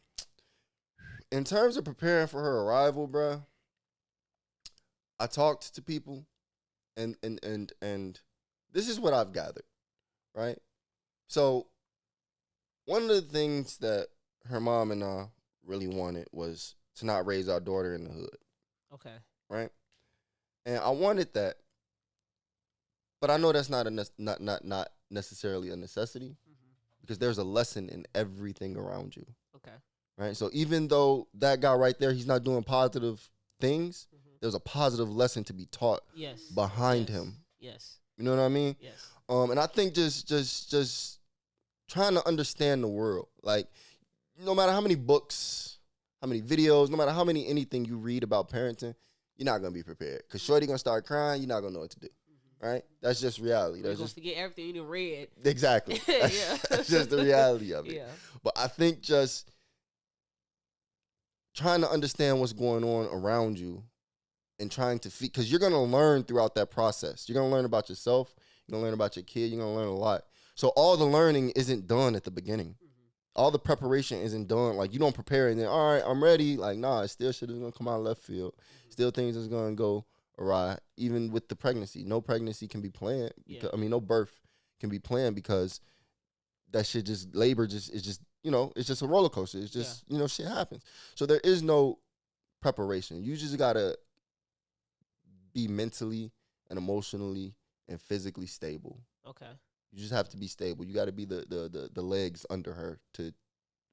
In terms of preparing for her arrival, bruh, I talked to people, and this is what I've gathered, right? So, one of the things that her mom and I really wanted was to not raise our daughter in the hood. Okay. Right? And I wanted that, but I know that's not necessarily a necessity, because there's a lesson in everything around you. Okay. Right? So even though that guy right there, he's not doing positive things, there's a positive lesson to be taught behind him. Yes. You know what I mean? Yes. And I think just trying to understand the world. Like, no matter how many books, how many videos, no matter how many anything you read about parenting, you're not gonna be prepared. Cause shorty gonna start crying, you're not gonna know what to do. Right? That's just reality. You're That's gonna just forget everything you done read. exactly. Yeah. That's just the reality of it. Yeah. But I think just trying to understand what's going on around you and trying to feed, because you're gonna learn throughout that process. You're gonna learn about yourself. You're gonna learn about your kid. You're gonna learn a lot. So all the learning isn't done at the beginning. All the preparation isn't done. Like, you don't prepare and then, all right, I'm ready. Like, nah, it's still shit is gonna come out of left field. Still things is gonna go awry. Even with the pregnancy, no pregnancy can be planned. Because, I mean, no birth can be planned because that shit just, labor just is just, it's just a roller coaster. It's just, shit happens. So there is no preparation. You just gotta be mentally and emotionally and physically stable. Okay. You just have to be stable. You got to be the legs under her to,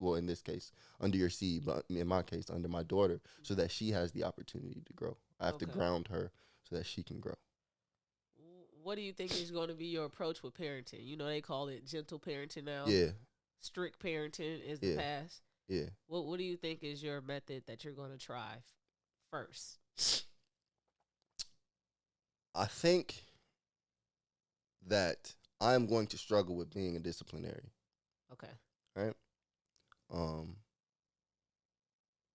well, in this case, under your seed, but in my case, under my daughter, so that she has the opportunity to grow. I have to ground her so that she can grow. What do you think is going to be your approach with parenting? You know, they call it gentle parenting now. Yeah. Strict parenting is the past. Yeah. What do you think is your method that you're going to try first? I think that I'm going to struggle with being a disciplinarian. Okay. Right?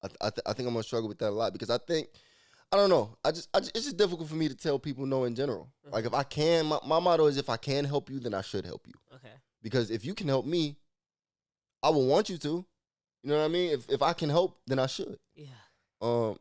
I think I'm gonna struggle with that a lot because I don't know. It's just difficult for me to tell people no in general. Like, if I can, my motto is, if I can help you, then I should help you. Okay. Because if you can help me, I will want you to. You know what I mean? If I can help, then I should. Yeah.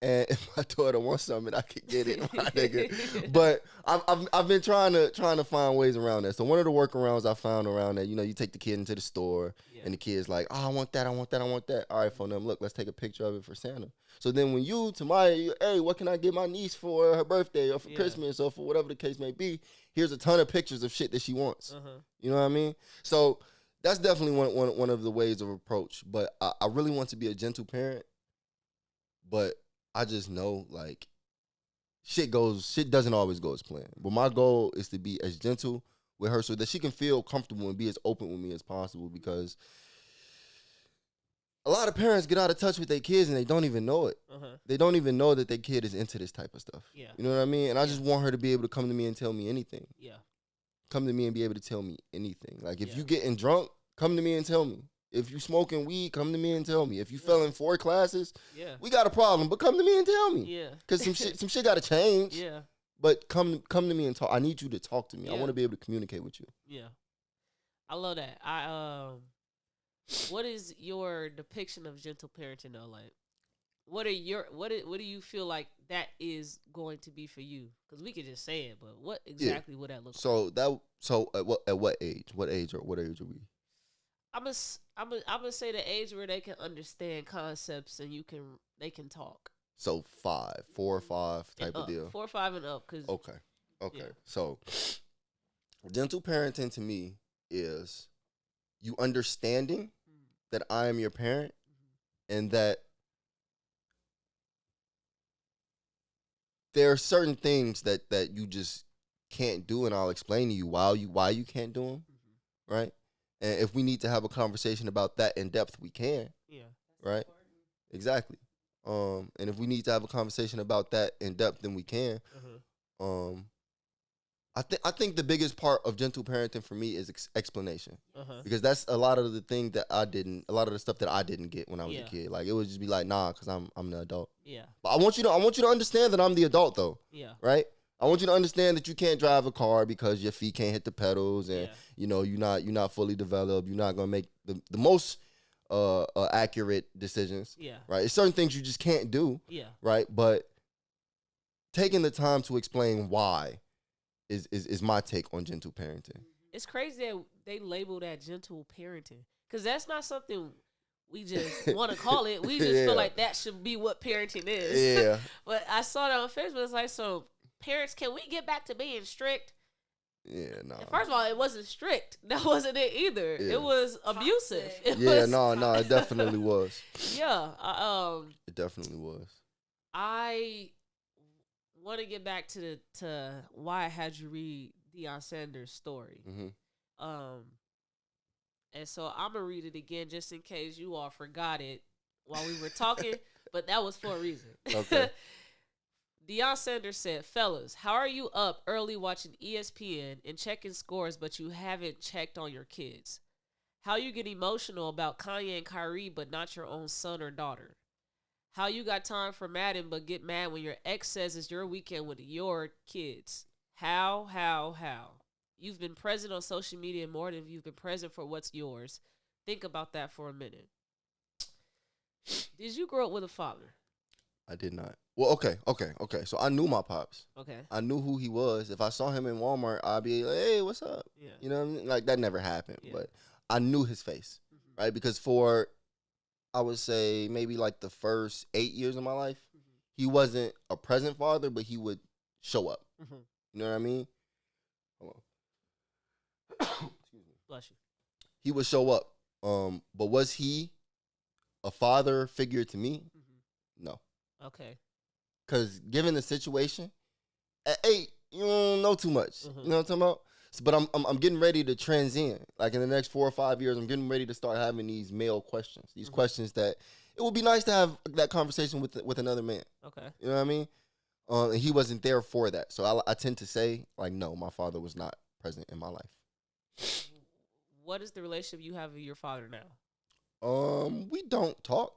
And if my daughter wants something, I can get it, my nigga. But I've been trying to find ways around that. So one of the workarounds I found around that, you take the kid into the store, and the kid's like, oh, I want that, I want that, I want that. All right, phone them, look, let's take a picture of it for Santa. So then when Tamaya, hey, what can I get my niece for her birthday or for Christmas or for whatever the case may be? Here's a ton of pictures of shit that she wants. You know what I mean? So that's definitely one of the ways of approach. But I really want to be a gentle parent, but I just know, like, shit doesn't always go as planned. But my goal is to be as gentle with her so that she can feel comfortable and be as open with me as possible, because a lot of parents get out of touch with their kids and they don't even know it. They don't even know that their kid is into this type of stuff. Yeah. You know what I mean? And I just want her to be able to come to me and tell me anything. Yeah. Come to me and be able to tell me anything. Like, if you getting drunk, come to me and tell me. If you smoking weed, come to me and tell me. If you failing 4 classes, we got a problem, but come to me and tell me. Yeah. Because some shit got to change. Yeah. But come to me and talk. I need you to talk to me. I want to be able to communicate with you. Yeah. I love that. What is your depiction of gentle parenting though? Like, what do you feel like that is going to be for you? Because we could just say it, but what exactly would that look like? So at what age? What age are we? I'm gonna say the age where they can understand concepts and they can talk. So 4 or 5 type of deal. 4 or 5 and up. Okay. So gentle parenting to me is you understanding that I am your parent and that there are certain things that you just can't do, and I'll explain to you why you can't do them, right? And if we need to have a conversation about that in depth, we can. Yeah. Right? Exactly. And if we need to have a conversation about that in depth, then we can. I think the biggest part of gentle parenting for me is explanation. Because that's a lot of the stuff that I didn't get when I was a kid. Like, it would just be like, nah, because I'm the adult. Yeah. But I want you to understand that I'm the adult though. Yeah. Right? I want you to understand that you can't drive a car because your feet can't hit the pedals, and you're not fully developed. You're not gonna make the most accurate decisions. Yeah. Right. It's certain things you just can't do. Yeah. Right. But taking the time to explain why is my take on gentle parenting. It's crazy that they label that gentle parenting, because that's not something we just want to call it. We just feel like that should be what parenting is. Yeah. But I saw that on Facebook. It's like, so parents, can we get back to being strict? Yeah, no. First of all, it wasn't strict. That wasn't it either. Yeah. It was abusive. It definitely was. Yeah. It definitely was. I want to get back to why I had you read Deon Sanders' story. And so I'm going to read it again just in case you all forgot it while we were talking, but that was for a reason. Okay. Deon Sanders said, fellas, how are you up early watching ESPN and checking scores, but you haven't checked on your kids? How you get emotional about Kanye and Kyrie, but not your own son or daughter? How you got time for Madden, but get mad when your ex says it's your weekend with your kids? How? You've been present on social media more than you've been present for what's yours. Think about that for a minute. Did you grow up with a father? I did not. Well, okay. So I knew my pops. Okay. I knew who he was. If I saw him in Walmart, I'd be like, hey, what's up? Yeah. You know what I mean? Like, that never happened. Yeah. But I knew his face, right? Because for, I would say, maybe like the first 8 years of my life, he wasn't a present father, but he would show up. You know what I mean? Hold on. Excuse me. Bless you. He would show up. But was he a father figure to me? No. Okay. Because given the situation, at 8, you don't know too much. You know what I'm talking about? So, but I'm getting ready to transcend. Like in the next 4 or 5 years, I'm getting ready to start having these male questions. These questions that it would be nice to have that conversation with another man. Okay. You know what I mean? And he wasn't there for that. So I tend to say, like, no, my father was not present in my life. What is the relationship you have with your father now? We don't talk.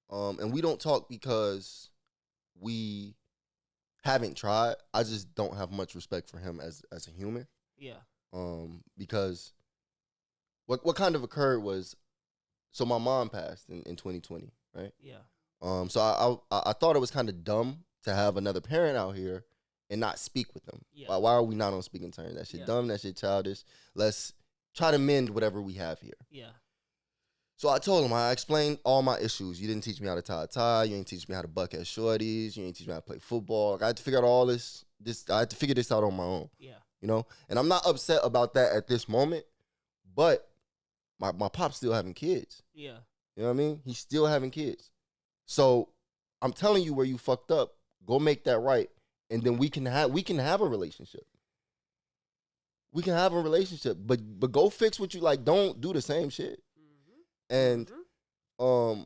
And we don't talk because we haven't tried. I just don't have much respect for him as a human. Yeah. Because what kind of occurred was, so my mom passed in 2020, right? Yeah. So I thought it was kind of dumb to have another parent out here and not speak with them. Yeah. Why are we not on speaking terms? That shit dumb. That shit childish. Let's try to mend whatever we have here. Yeah. So I told him, I explained all my issues. You didn't teach me how to tie a tie. You didn't teach me how to buck at shorties. You didn't teach me how to play football. Like, I had to figure out all this. I had to figure this out on my own. Yeah. You know? And I'm not upset about that at this moment, but my pop's still having kids. Yeah. You know what I mean? He's still having kids. So I'm telling you where you fucked up. Go make that right. And then we can have a relationship. We can have a relationship. But go fix what you like. Don't do the same shit. And I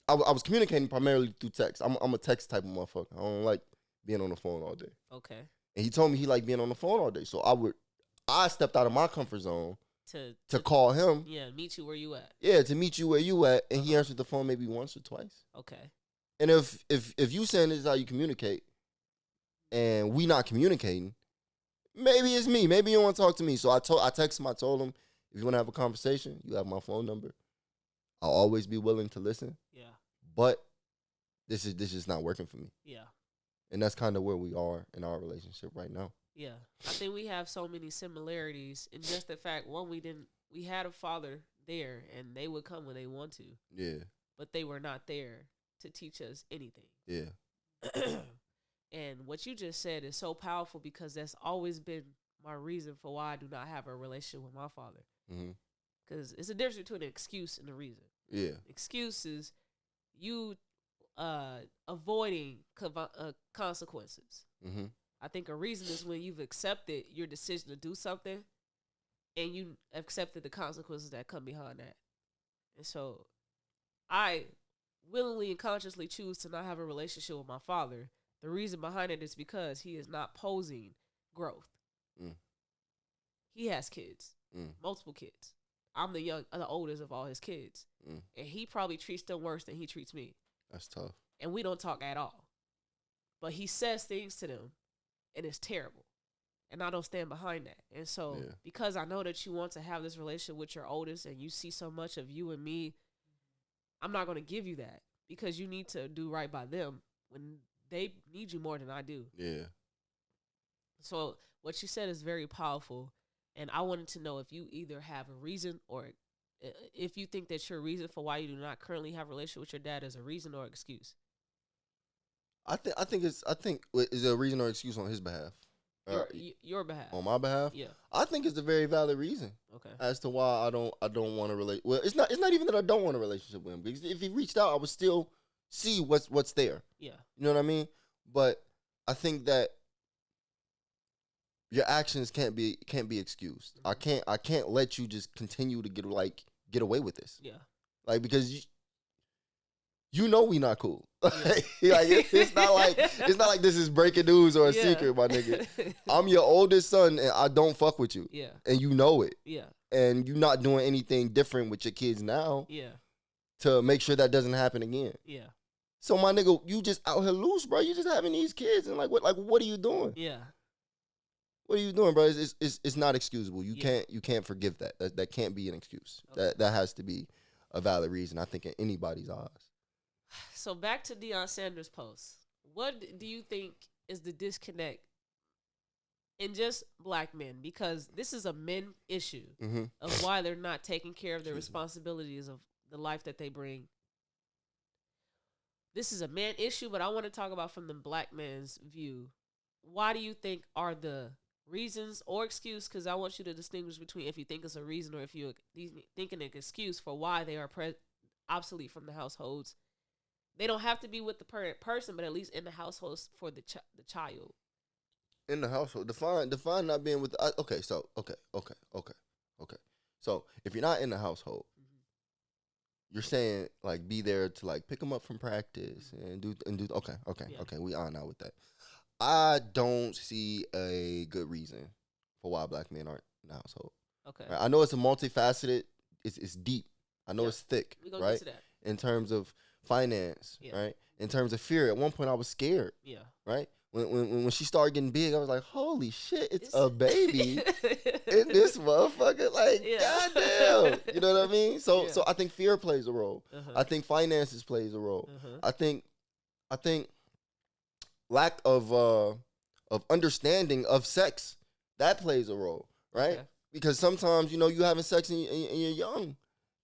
was communicating primarily through text. I'm a text type of motherfucker. I don't like being on the phone all day. Okay. And he told me he liked being on the phone all day. So I stepped out of my comfort zone to call him. Yeah, meet you where you at. Yeah, to meet you where you at. And he answered the phone maybe once or twice. Okay. And if you saying this is how you communicate and we not communicating, maybe it's me. Maybe you don't want to talk to me. So I texted him, I told him, if you want to have a conversation, you have my phone number. I'll always be willing to listen. Yeah. But this is not working for me. Yeah. And that's kind of where we are in our relationship right now. Yeah. I think we have so many similarities in just the fact, one, we had a father there and they would come when they want to. Yeah. But they were not there to teach us anything. Yeah. And what you just said is so powerful because that's always been my reason for why I do not have a relationship with my father. Because it's a difference between an excuse and a reason. Yeah. Excuses, you avoiding consequences. I think a reason is when you've accepted your decision to do something and you accepted the consequences that come behind that. And so I willingly and consciously choose to not have a relationship with my father. The reason behind it is because he is not posing growth. He has kids, multiple kids. I'm the oldest of all his kids. And he probably treats them worse than he treats me. That's tough. And we don't talk at all. But he says things to them, and it's terrible. And I don't stand behind that. And so because I know that you want to have this relationship with your oldest and you see so much of you and me, I'm not going to give you that because you need to do right by them when they need you more than I do. Yeah. So what you said is very powerful. And I wanted to know if you either have a reason or if you think that your reason for why you do not currently have a relationship with your dad is a reason or excuse. I think it's a reason or excuse on his behalf. Your behalf. On my behalf? Yeah. I think it's a very valid reason. Okay. As to why I don't want to relate. Well, it's not even that I don't want a relationship with him because if he reached out, I would still see what's there. Yeah. You know what I mean? But I think that your actions can't be excused. I can't let you just continue to get away with this. Yeah. Like, because you know we not cool. Yeah. Like it's not like this is breaking news or a secret, my nigga. I'm your oldest son and I don't fuck with you. Yeah. And you know it. Yeah. And you're not doing anything different with your kids now. Yeah. To make sure that doesn't happen again. Yeah. So my nigga, you just out here loose, bro. You just having these kids and what are you doing? Yeah. What are you doing, bro? It's not excusable. You can't forgive that. That can't be an excuse. Okay. That has to be a valid reason, I think, in anybody's eyes. So back to Deon Sanders' post. What do you think is the disconnect in just black men? Because this is a men issue of why they're not taking care of their responsibilities of the life that they bring. This is a man issue, but I want to talk about from the black man's view. Why do you think are the reasons or excuse? Because I want you to distinguish between if you think it's a reason or if you think an excuse for why they are obsolete from the households. They don't have to be with the parent person, but at least in the household for the child. In the household, define not being with. Okay. So if you're not in the household, you're saying like be there to like pick them up from practice and do. Okay. We on now with that. I don't see a good reason for why black men aren't in the household. Okay. Right? I know it's a multifaceted. It's deep. I know it's thick. We're gonna right? get to that. In terms of finance, right? In terms of fear, at one point I was scared. Yeah. Right? When she started getting big, I was like, holy shit, it's a baby in this motherfucker. Like, goddamn. You know what I mean? So I think fear plays a role. I think finances plays a role. I think lack of understanding of sex, that plays a role, right? Okay. Because sometimes, you having sex and you're young.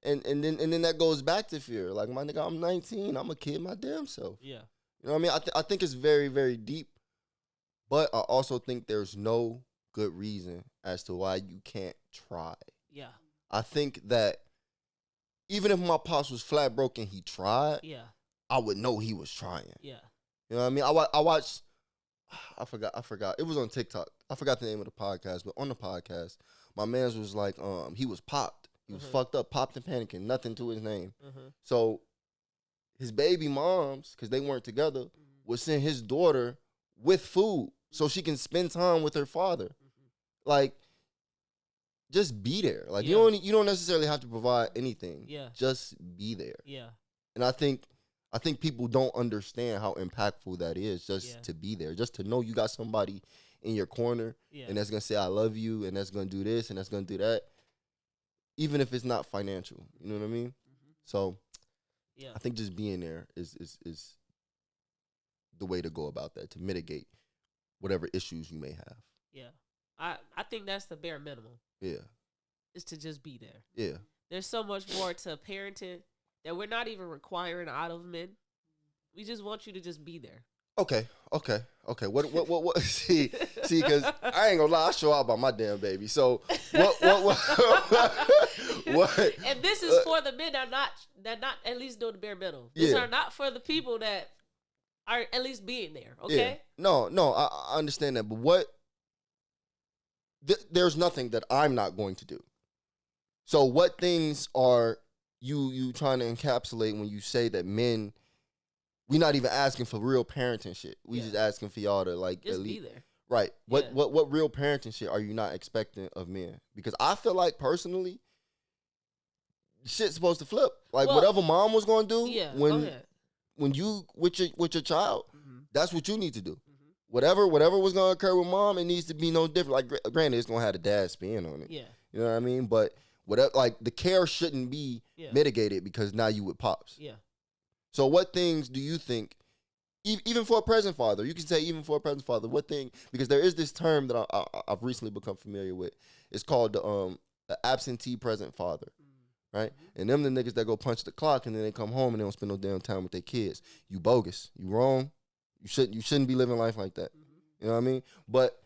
And then that goes back to fear. Like, my nigga, I'm 19. I'm a kid my damn self. Yeah. You know what I mean? I think it's very, very deep. But I also think there's no good reason as to why you can't try. Yeah. I think that even if my pops was flat broke and he tried, I would know he was trying. Yeah. You know what I mean? I watched, I forgot. It was on TikTok. I forgot the name of the podcast, but on the podcast, my man's was like, he was popped. He was fucked up, popped and panicking, nothing to his name. So his baby moms, because they weren't together, would send his daughter with food so she can spend time with her father. Like, just be there. Like, you don't necessarily have to provide anything. Yeah. Just be there. Yeah. And I think people don't understand how impactful that is just to be there. Just to know you got somebody in your corner and that's going to say, I love you, and that's going to do this, and that's going to do that. Even if it's not financial. You know what I mean? So, I think just being there is the way to go about that, to mitigate whatever issues you may have. Yeah. I think that's the bare minimum. Yeah. Is to just be there. Yeah. There's so much more to parenting that we're not even requiring out of men. We just want you to just be there. Okay. What? See, because I ain't gonna lie, I show out by my damn baby. So what? And this is for the men that not at least doing the bare minimum. These are not for the people that are at least being there. Okay. Yeah. No, I understand that, but what? There's nothing that I'm not going to do. So what things are you trying to encapsulate when you say that men? We not even asking for real parenting shit. We just asking for y'all to like just be there. Right. What real parenting shit are you not expecting of men? Because I feel like personally, shit's supposed to flip. Like whatever mom was gonna do when you with your child, that's what you need to do. Whatever was gonna occur with mom, it needs to be no different. Like granted, it's gonna have the dad spin on it. Yeah. You know what I mean? But whatever, like the care shouldn't be mitigated because now you with pops. Yeah. So what things do you think, even for a present father, you can say even for a present father, what thing, because there is this term that I've recently become familiar with. It's called the absentee present father, right? And them the niggas that go punch the clock and then they come home and they don't spend no damn time with their kids. You bogus. You wrong. You shouldn't be living life like that. You know what I mean? But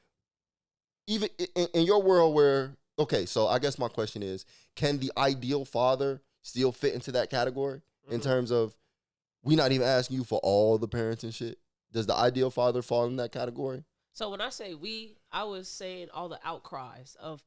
even in your world where, okay, so I guess my question is, can the ideal father still fit into that category in terms of, we not even asking you for all the parents and shit? Does the ideal father fall in that category? So when I say we, I was saying all the outcries of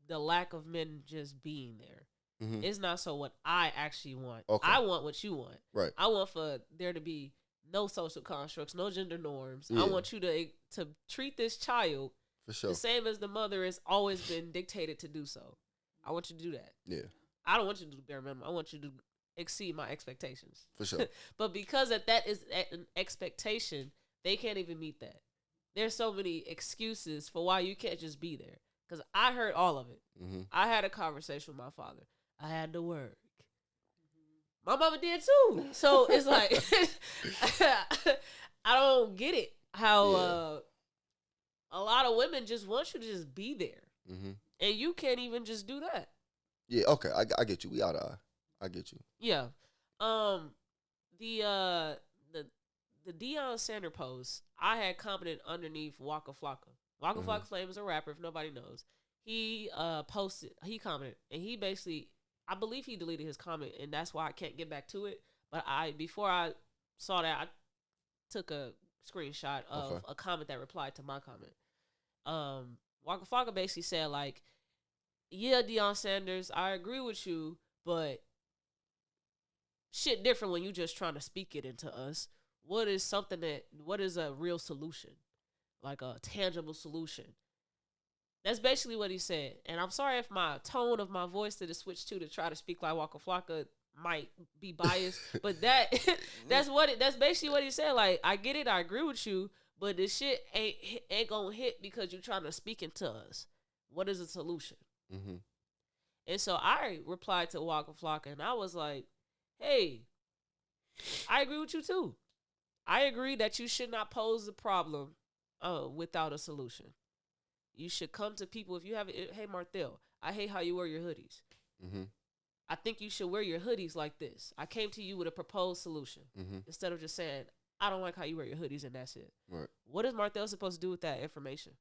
the lack of men just being there. Mm-hmm. It's not so what I actually want. Okay. I want what you want. Right. I want for there to be no social constructs, no gender norms. Yeah. I want you to treat this child For sure. the same as the mother has always been dictated to do so. I want you to do that. Yeah. I don't want you to do bare minimum. I want you to exceed my expectations. For sure. But because that is an expectation, they can't even meet that. There's so many excuses for why you can't just be there. Because I heard all of it. Mm-hmm. I had a conversation with my father. I had to work. My mama did too. So it's like, I don't get it. How a lot of women just want you to just be there. Mm-hmm. And you can't even just do that. Yeah, okay. I get you. We out of eye. I get you. Yeah. The Deon Sanders post, I had commented underneath Waka Flocka. Waka Mm-hmm. Flocka Flame is a rapper, if nobody knows. He commented, and he basically, I believe he deleted his comment, and that's why I can't get back to it. But before I saw that, I took a screenshot of a comment that replied to my comment. Waka Flocka basically said, like, yeah, Deon Sanders, I agree with you, but shit different when you just trying to speak it into us. What is a real solution? Like a tangible solution. That's basically what he said. And I'm sorry if my tone of my voice that it switched to try to speak like Waka Flocka might be biased, but that's basically what he said. Like, I get it, I agree with you, but this shit ain't gonna hit because you're trying to speak into us. What is the solution? Mm-hmm. And so I replied to Waka Flocka, and I was like, hey, I agree with you too. I agree that you should not pose the problem without a solution. You should come to people if you have it. Hey, Marthel, I hate how you wear your hoodies. Mm-hmm. I think you should wear your hoodies like this. I came to you with a proposed solution instead of just saying, I don't like how you wear your hoodies and that's it. Right. What is Marthel supposed to do with that information?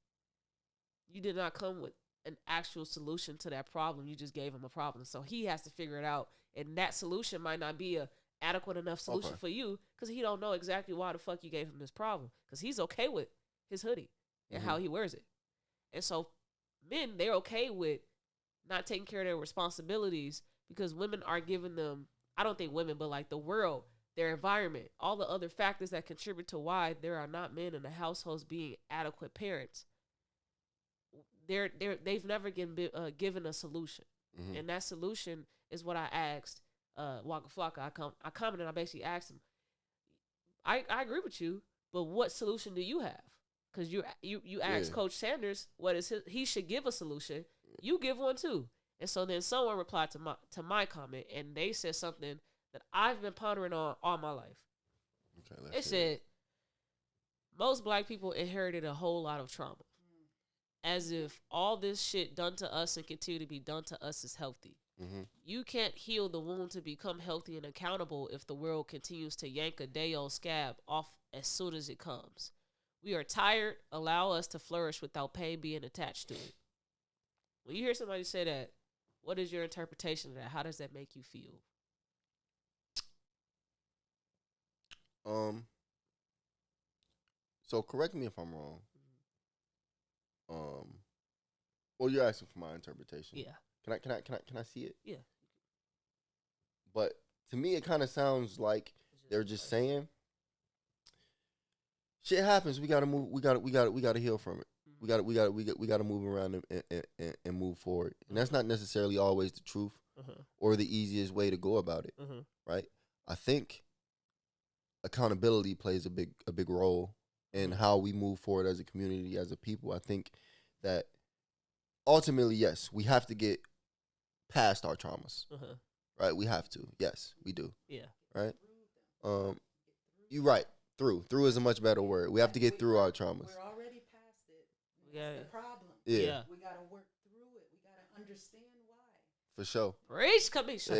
You did not come with an actual solution to that problem. You just gave him a problem. So he has to figure it out. And that solution might not be a adequate enough solution for you because he don't know exactly why the fuck you gave him this problem. Because he's okay with his hoodie and how he wears it. And so men, they're okay with not taking care of their responsibilities because women are giving them, I don't think women, but like the world, their environment, all the other factors that contribute to why there are not men in the households being adequate parents. They've never given a solution. Mm-hmm. And that solution is what I asked Waka Flocka. I commented, I basically asked him, I agree with you, but what solution do you have? Because you asked Coach Sanders what is he should give a solution. You give one too. And so then someone replied to my comment, and they said something that I've been pondering on all my life. Okay, They said most black people inherited a whole lot of trauma. As if all this shit done to us and continue to be done to us is healthy. Mm-hmm. You can't heal the wound to become healthy and accountable if the world continues to yank a day-old scab off as soon as it comes. We are tired. Allow us to flourish without pain being attached to it. When you hear somebody say that, what is your interpretation of that? How does that make you feel? So correct me if I'm wrong. Well, you're asking for my interpretation. Yeah. Can I see it? Yeah. But to me, it kind of sounds like they're just saying, shit happens. We gotta move. We gotta heal from it. We gotta move around and move forward. And that's not necessarily always the truth or the easiest way to go about it, right? I think accountability plays a big role in how we move forward as a community, as a people. I think that ultimately, yes, we have to get past our traumas, right? We have to. Yes, we do. Yeah. Right. You're right. Through is a much better word. We have to get through our traumas. We're already past it. Yeah. That's the problem. Yeah. We got to work through it. We got to understand why. For sure. Preach, Kamisha.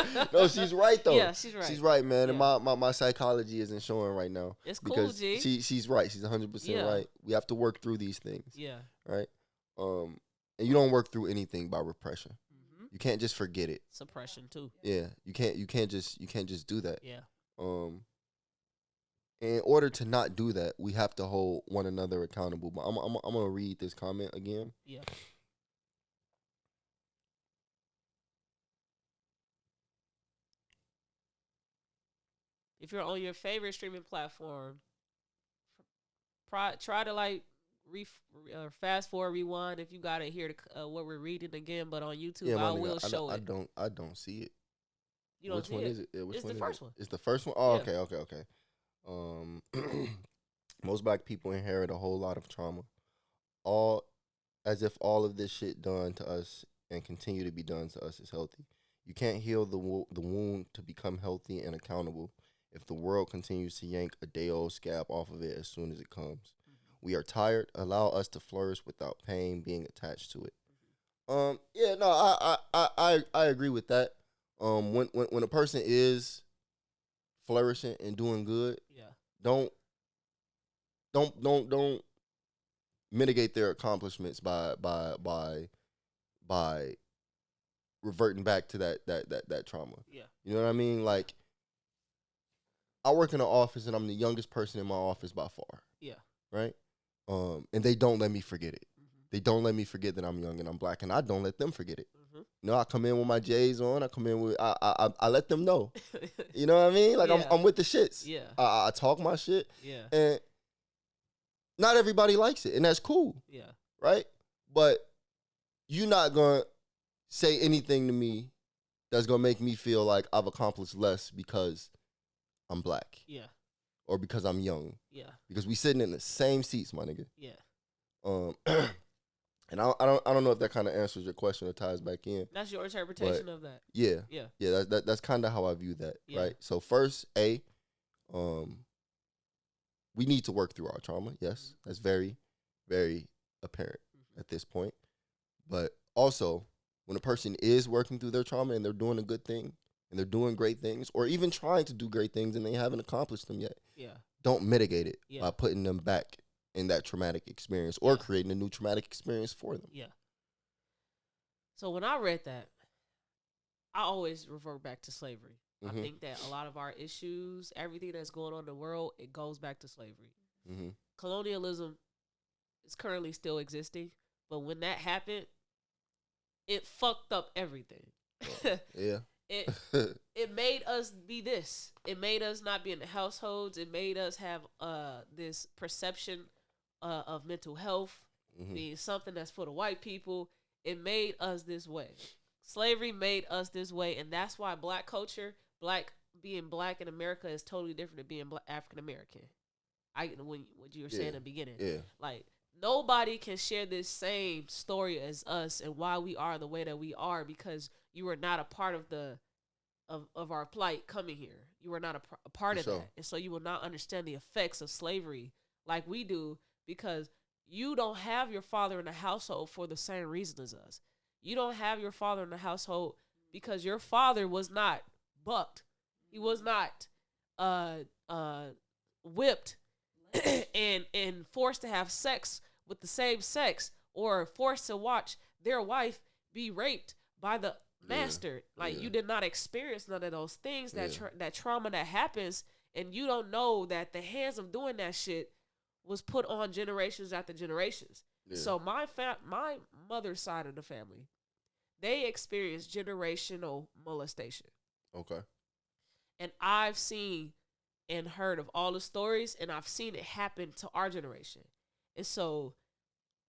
Yeah. No, she's right though. Yeah, she's right. She's right, man. Yeah. And my psychology isn't showing right now. It's cool, because G. she's right. She's 100% right. We have to work through these things. Yeah. Right. And you don't work through anything by repression. You can't just forget it. Suppression too. Yeah. You can't just do that. Yeah. in order to not do that, we have to hold one another accountable. But I'm gonna read this comment again. Yeah. If you're on your favorite streaming platform, try to like fast forward, rewind if you gotta hear what we're reading again. But on YouTube, Yeah, I will show it. I don't see it. You don't Which see one it? is it? Yeah, which It's one the is first it? one. It's the first one. Oh, Yeah. okay. Most black people inherit a whole lot of trauma, all as if all of this shit done to us and continue to be done to us is healthy. You can't heal the wound to become healthy and accountable if the world continues to yank a day-old scab off of it as soon as it comes. We are tired. Allow us to flourish without pain being attached to it. Yeah, no, I agree with that. When a person is flourishing and doing good, Yeah. don't mitigate their accomplishments by reverting back to that trauma. Yeah. You know what I mean? Like, I work in an office and I'm the youngest person in my office by far. Yeah. Right? And they don't let me forget it. They don't let me forget that I'm young and I'm black, and I don't let them forget it. You know, I come in with my J's on. I come in with I let them know. You know what I mean? Like, Yeah. I'm with the shits. Yeah. I talk my shit. Yeah. And not everybody likes it, and that's cool. Yeah. Right? But you're not gonna say anything to me that's gonna make me feel like I've accomplished less because I'm black. Yeah. Or because I'm young. Yeah. Because we sitting in the same seats, my nigga. Yeah. And I don't know if that kind of answers your question or ties back in. That's your interpretation of that. Yeah. Yeah. Yeah, that's kind of how I view that, Yeah. right? So first, we need to work through our trauma. Yes, that's very, very apparent at this point. But also, when a person is working through their trauma and they're doing a good thing and they're doing great things, or even trying to do great things and they haven't accomplished them yet, Yeah. don't mitigate it Yeah. by putting them back in that traumatic experience or creating a new traumatic experience for them. Yeah. So when I read that, I always revert back to slavery. I think that a lot of our issues, everything that's going on in the world, it goes back to slavery. Colonialism is currently still existing, but when that happened, it fucked up everything. Yeah. It made us be this. It made us not be in the households. It made us have this perception of mental health being something that's for the white people. It made us this way. Slavery made us this way, and that's why black culture, being black in America is totally different than being African American. What you were saying in the beginning, like nobody can share this same story as us and why we are the way that we are because you are not a part of our plight coming here. You are not a part of that, and so you will not understand the effects of slavery like we do because you don't have your father in the household for the same reason as us. You don't have your father in the household because your father was not bucked. He was not whipped and forced to have sex with the same sex or forced to watch their wife be raped by the master. Like you did not experience none of those things, that trauma that happens, and you don't know that the hands of doing that shit was put on generations after generations. So my mother's side of the family, they experienced generational molestation. Okay. And I've seen and heard of all the stories, and I've seen it happen to our generation. And so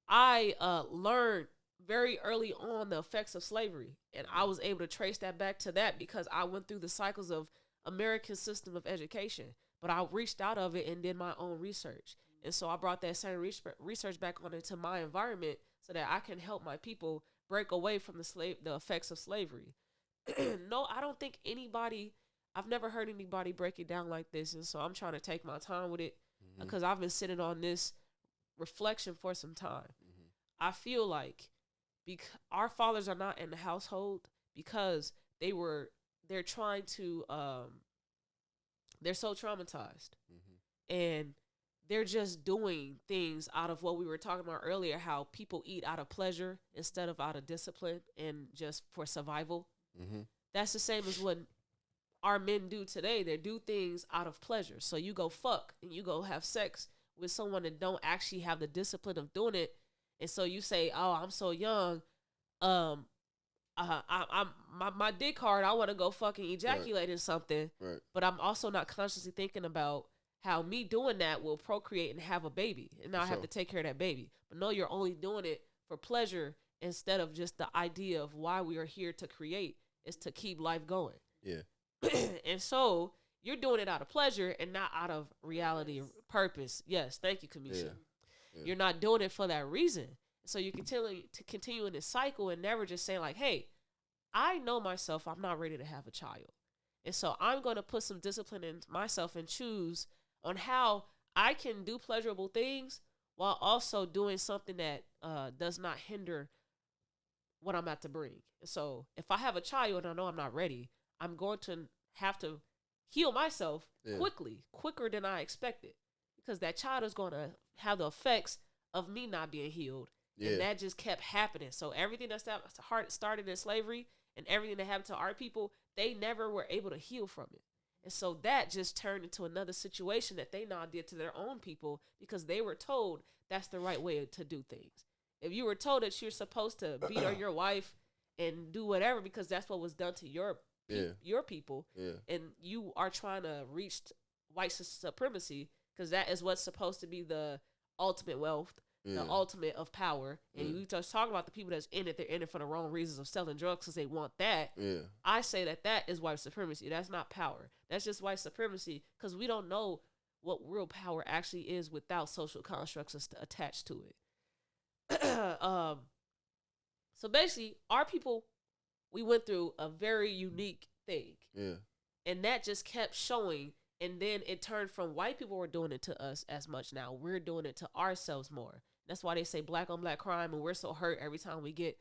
I learned very early on the effects of slavery, and I was able to trace that back to that because I went through the cycles of American system of education, but I reached out of it and did my own research. And so I brought that same research back on into my environment so that I can help my people break away from the effects of slavery. No, I don't think I've never heard anybody break it down like this. And so I'm trying to take my time with it because I've been sitting on this reflection for some time. I feel like our fathers are not in the household because they're trying to, they're so traumatized and they're just doing things out of what we were talking about earlier, how people eat out of pleasure instead of out of discipline and just for survival. That's the same as when our men do today. They do things out of pleasure. So you go fuck and you go have sex with someone that don't actually have the discipline of doing it. And so you say, oh, I'm so young. I'm my dick hard. I want to go fucking ejaculate in something. Right. But I'm also not consciously thinking about how me doing that will procreate and have a baby. And now I have to take care of that baby. But no, you're only doing it for pleasure instead of just the idea of why we are here to create is to keep life going. Yeah. And so you're doing it out of pleasure and not out of reality and purpose. Yes, thank you, Kamisha. Yeah. You're not doing it for that reason. So you continue in this cycle and never just saying like, hey, I know myself, I'm not ready to have a child. And so I'm going to put some discipline in myself and choose on how I can do pleasurable things while also doing something that does not hinder what I'm about to bring. And so if I have a child and I know I'm not ready, I'm going to have to heal myself quicker than I expected, because that child is going to have the effects of me not being healed. Yeah. And that just kept happening. So everything that started in slavery and everything that happened to our people, they never were able to heal from it. And so that just turned into another situation that they now did to their own people because they were told that's the right way to do things. If you were told that you're supposed to beat on your wife and do whatever because that's what was done to your people, and you are trying to reach white supremacy because that is what's supposed to be the ultimate wealth, the ultimate of power, and you just talk about the people that's in it, they're in it for the wrong reasons of selling drugs because they want that. I say that is white supremacy. That's not power. That's just white supremacy because we don't know what real power actually is without social constructs attached to it. So basically, our people, we went through a very unique thing. Yeah. And that just kept showing. And then it turned from white people were doing it to us as much now. We're doing it to ourselves more. That's why they say black on black crime, and we're so hurt every time we get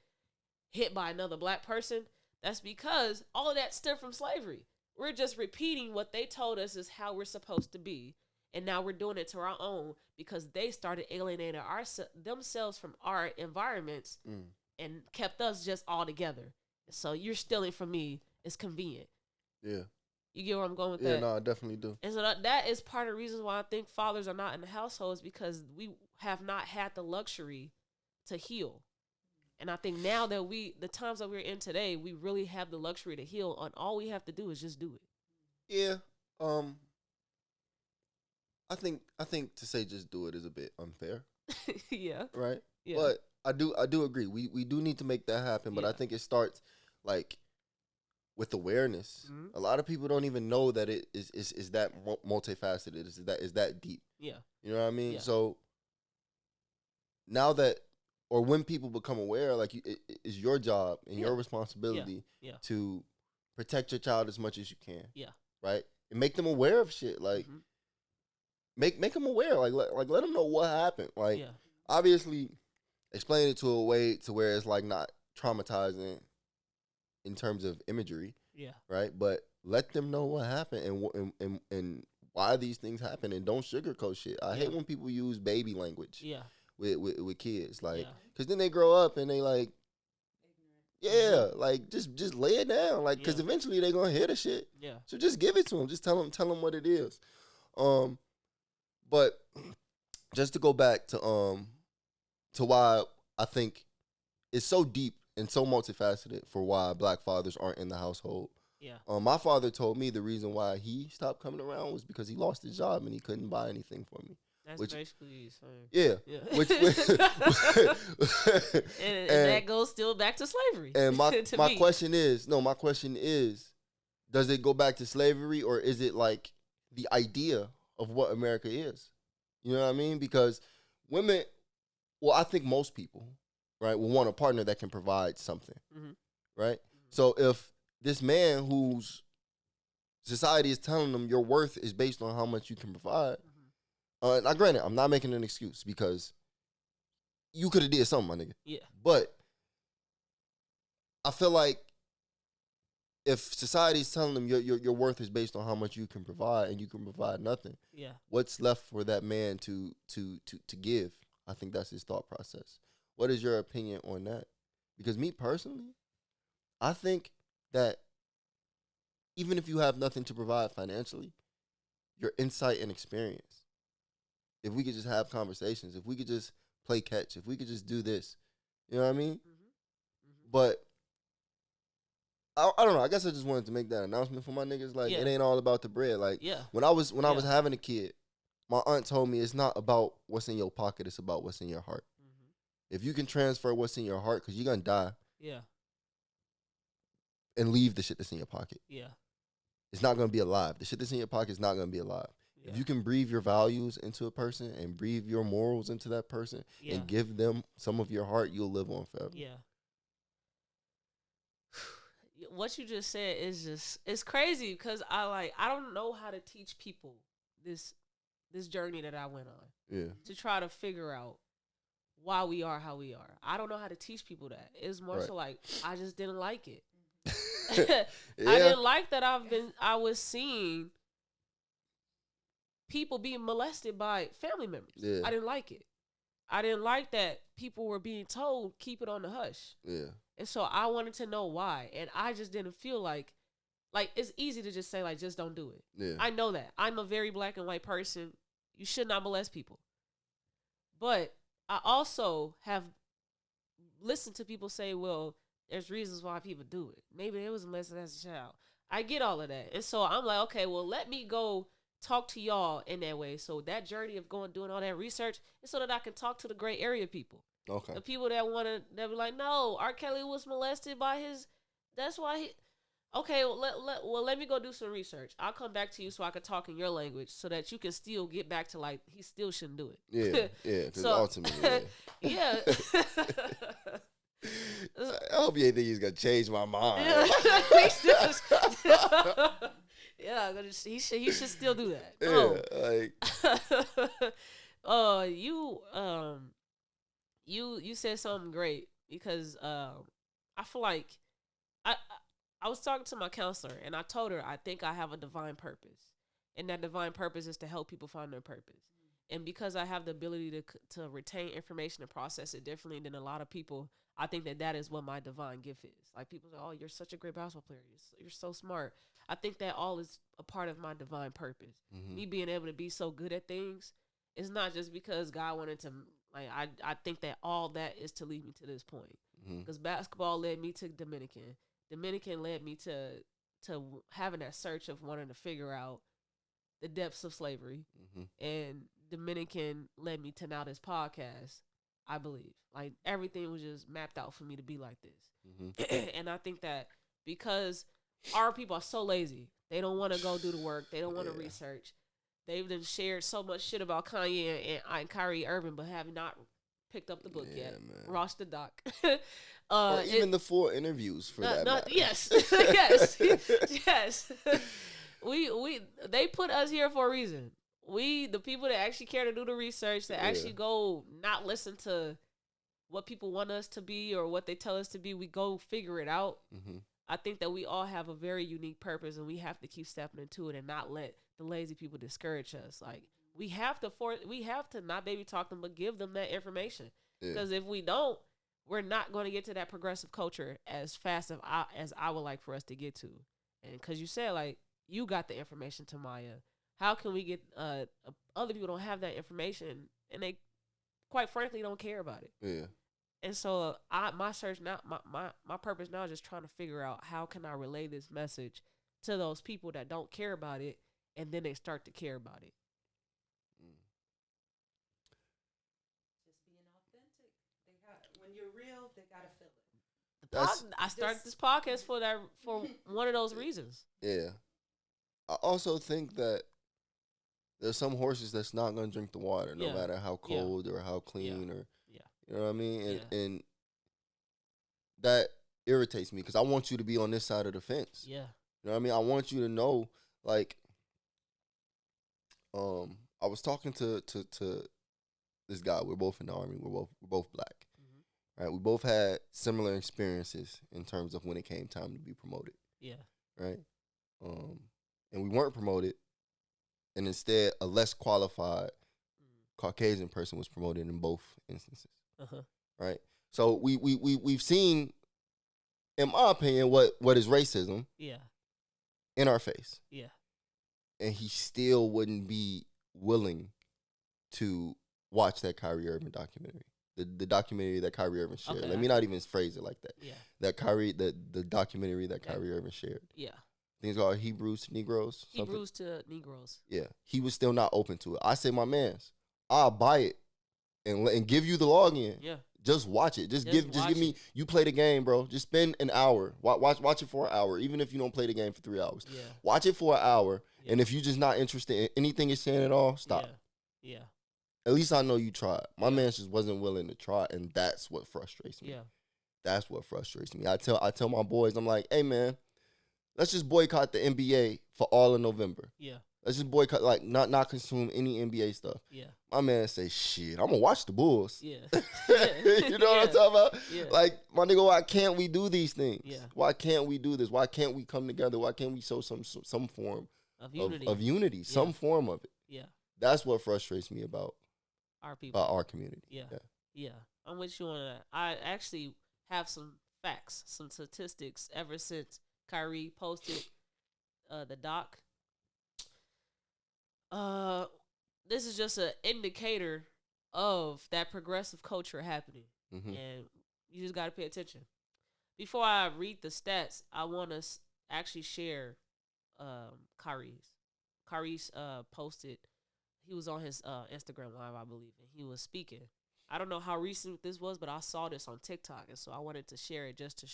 hit by another black person. That's because all of that stemmed from slavery. We're just repeating what they told us is how we're supposed to be. And now we're doing it to our own because they started alienating themselves from our environments and kept us just all together. So you're stealing from me. It's convenient. Yeah. You get where I'm going with that? Yeah, no, I definitely do. And so that is part of the reasons why I think fathers are not in the households, because we have not had the luxury to heal. And I think now that the times that we're in today, we really have the luxury to heal, and all we have to do is just do it. Yeah. I think to say just do it is a bit unfair. Yeah. Right? Yeah. But I do agree. We do need to make that happen, but I think it starts like with awareness. Mm-hmm. A lot of people don't even know that it is that multifaceted. Is that deep. Yeah. You know what I mean? Yeah. So now that, or when people become aware, like it is your job and your responsibility to protect your child as much as you can. Yeah. Right? And make them aware of shit. Like make them aware. Like let them know what happened. Like obviously explain it to a way to where it's like not traumatizing in terms of imagery. Yeah. Right? But let them know what happened and why these things happen, and don't sugarcoat shit. I hate when people use baby language. Yeah. With kids, like, because then they grow up and they like, like just lay it down, like, because eventually they're gonna hear the shit. Yeah. So just give it to them. Just tell them what it is. But just to go back to why I think it's so deep and so multifaceted for why black fathers aren't in the household. Yeah. My father told me the reason why he stopped coming around was because he lost his job and he couldn't buy anything for me. That's basically saying. Yeah. And that goes still back to slavery. And my question is, does it go back to slavery, or is it like the idea of what America is? You know what I mean? Because women, well, I think most people, right, will want a partner that can provide something, right? So if this man whose society is telling them your worth is based on how much you can provide, now granted, I'm not making an excuse because you could have did something, my nigga. Yeah. But I feel like if society is telling them your worth is based on how much you can provide, and you can provide nothing, what's left for that man to give? I think that's his thought process. What is your opinion on that? Because me personally, I think that even if you have nothing to provide financially, your insight and experience. If we could just have conversations, if we could just play catch, if we could just do this, you know what I mean? But I don't know. I guess I just wanted to make that announcement for my niggas. Like, it ain't all about the bread. Like, when I was having a kid, my aunt told me it's not about what's in your pocket. It's about what's in your heart. If you can transfer what's in your heart, because you're going to die. And leave the shit that's in your pocket. It's not going to be alive. The shit that's in your pocket is not going to be alive. If you can breathe your values into a person and breathe your morals into that person and give them some of your heart, you'll live on forever. What you just said is it's crazy because I don't know how to teach people this journey that I went on. To try to figure out why we are how we are. I don't know how to teach people that. It's more so like I just didn't like it. I didn't like that I was seeing people being molested by family members. I didn't like it. I didn't like that people were being told keep it on the hush. And so I wanted to know why. And I just didn't feel like it's easy to just say like just don't do it. I know that. I'm a very black and white person. You should not molest people. But I also have listened to people say, well, there's reasons why people do it. Maybe they was molested as a child. I get all of that. And so I'm like, okay, well, let me go talk to y'all in that way. So that journey of doing all that research is so that I can talk to the gray area people. Okay. The people that be like, no, R. Kelly was molested by that's why he. Okay, well, let me go do some research. I'll come back to you so I can talk in your language so that you can still get back to like, he still shouldn't do it. Yeah, because ultimately, I hope you ain't think he's going to change my mind. He should still do that. You said something great because I feel like I was talking to my counselor and I told her I think I have a divine purpose, and that divine purpose is to help people find their purpose. And because I have the ability to retain information and process it differently than a lot of people, I think that is what my divine gift is. Like people say, oh, you're such a great basketball player. You're so smart. I think that all is a part of my divine purpose. Me being able to be so good at things, it's not just because God wanted to, like, I think that all that is to lead me to this point. Because basketball led me to Dominican. Dominican led me to having that search of wanting to figure out the depths of slavery. And Dominican led me to now this podcast, I believe. Like, everything was just mapped out for me to be like this. And I think that because our people are so lazy, they don't want to go do the work. They don't want to research. They've been shared so much shit about Kanye and Kyrie Irving, but have not picked up the book yet. Ross the doc. Or even the 4 interviews for that matter. Yes. Yes. They put us here for a reason. The people that actually care to do the research, that actually go not listen to what people want us to be or what they tell us to be, we go figure it out. I think that we all have a very unique purpose, and we have to keep stepping into it and not let the lazy people discourage us. Like, we have to not baby talk them, but give them that information. Because if we don't, we're not going to get to that progressive culture as fast as I would like for us to get to. And because you said, like, you got the information, Tamaya. How can we get other people don't have that information, and they, quite frankly, don't care about it. And so my search now, my purpose now is just trying to figure out how can I relay this message to those people that don't care about it, and then they start to care about it. Just being authentic. When you're real, they gotta feel it. I started this podcast for one of those reasons. Yeah. I also think that there's some horses that's not gonna drink the water, no matter how cold or how clean or you know what I mean? And that irritates me because I want you to be on this side of the fence. You know what I mean? I want you to know, like, I was talking to this guy. We're both in the Army. We're both black. Right? We both had similar experiences in terms of when it came time to be promoted. Right? And we weren't promoted, and instead a less qualified Caucasian person was promoted in both instances. Right? So we've seen, in my opinion, what is racism. in our face. Yeah. And he still wouldn't be willing to watch that Kyrie Irving documentary. The documentary that Kyrie Irving shared. Okay, Let me not even phrase it like that. Yeah. That the documentary that Kyrie Irving shared. Yeah. Things called Hebrews to Negroes. Hebrews to Negroes. Yeah. He was still not open to it. I said, my mans, I'll buy it and give you the login. Yeah. Just watch it. Just give me. You play the game, bro. Just spend an hour. Watch it for an hour, even if you don't play the game for 3 hours. Yeah. Watch it for an hour, and if you're just not interested in anything it's saying at all, stop. Yeah. At least I know you tried. My man just wasn't willing to try, and that's what frustrates me. Yeah. That's what frustrates me. I tell my boys, I'm like, hey man, let's just boycott the NBA for all of November. Yeah. Let's just boycott, like not consume any NBA stuff. Yeah. My man say, shit, I'm gonna watch the Bulls. Yeah. You know what I'm talking about? Yeah. Like, my nigga, why can't we do these things? Yeah. Why can't we do this? Why can't we come together? Why can't we show some form of unity? Of unity, some form of it. Yeah. That's what frustrates me about our people, about our community. Yeah. I'm with you on that. I actually have some facts, some statistics ever since Kyrie posted the doc. This is just an indicator of that progressive culture happening, and you just got to pay attention. Before I read the stats, I want to actually share Kyrie's posted. He was on his Instagram Live, I believe, and he was speaking. I don't know how recent this was, but I saw this on TikTok, and so I wanted to share it just to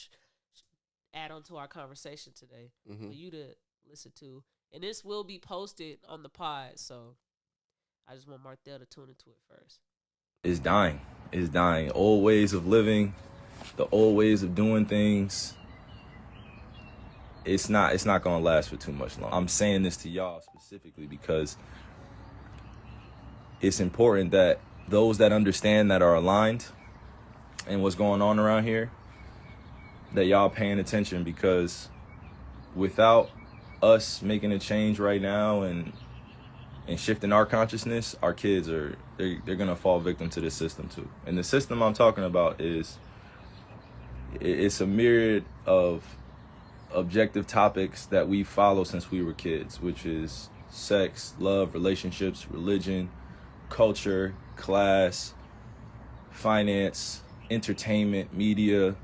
add on to our conversation today for you to listen to. And this will be posted on the pod, so I just want Martell to tune into it first. It's dying. It's dying. Old ways of living, the old ways of doing things. It's not gonna last for too much longer. I'm saying this to y'all specifically because it's important that those that understand that are aligned and what's going on around here, that y'all paying attention, because without us making a change right now and shifting our consciousness, our kids they're gonna fall victim to this system too. And the system I'm talking about it's a myriad of objective topics that we follow since we were kids, which is sex, love, relationships, religion, culture, class, finance, entertainment, media,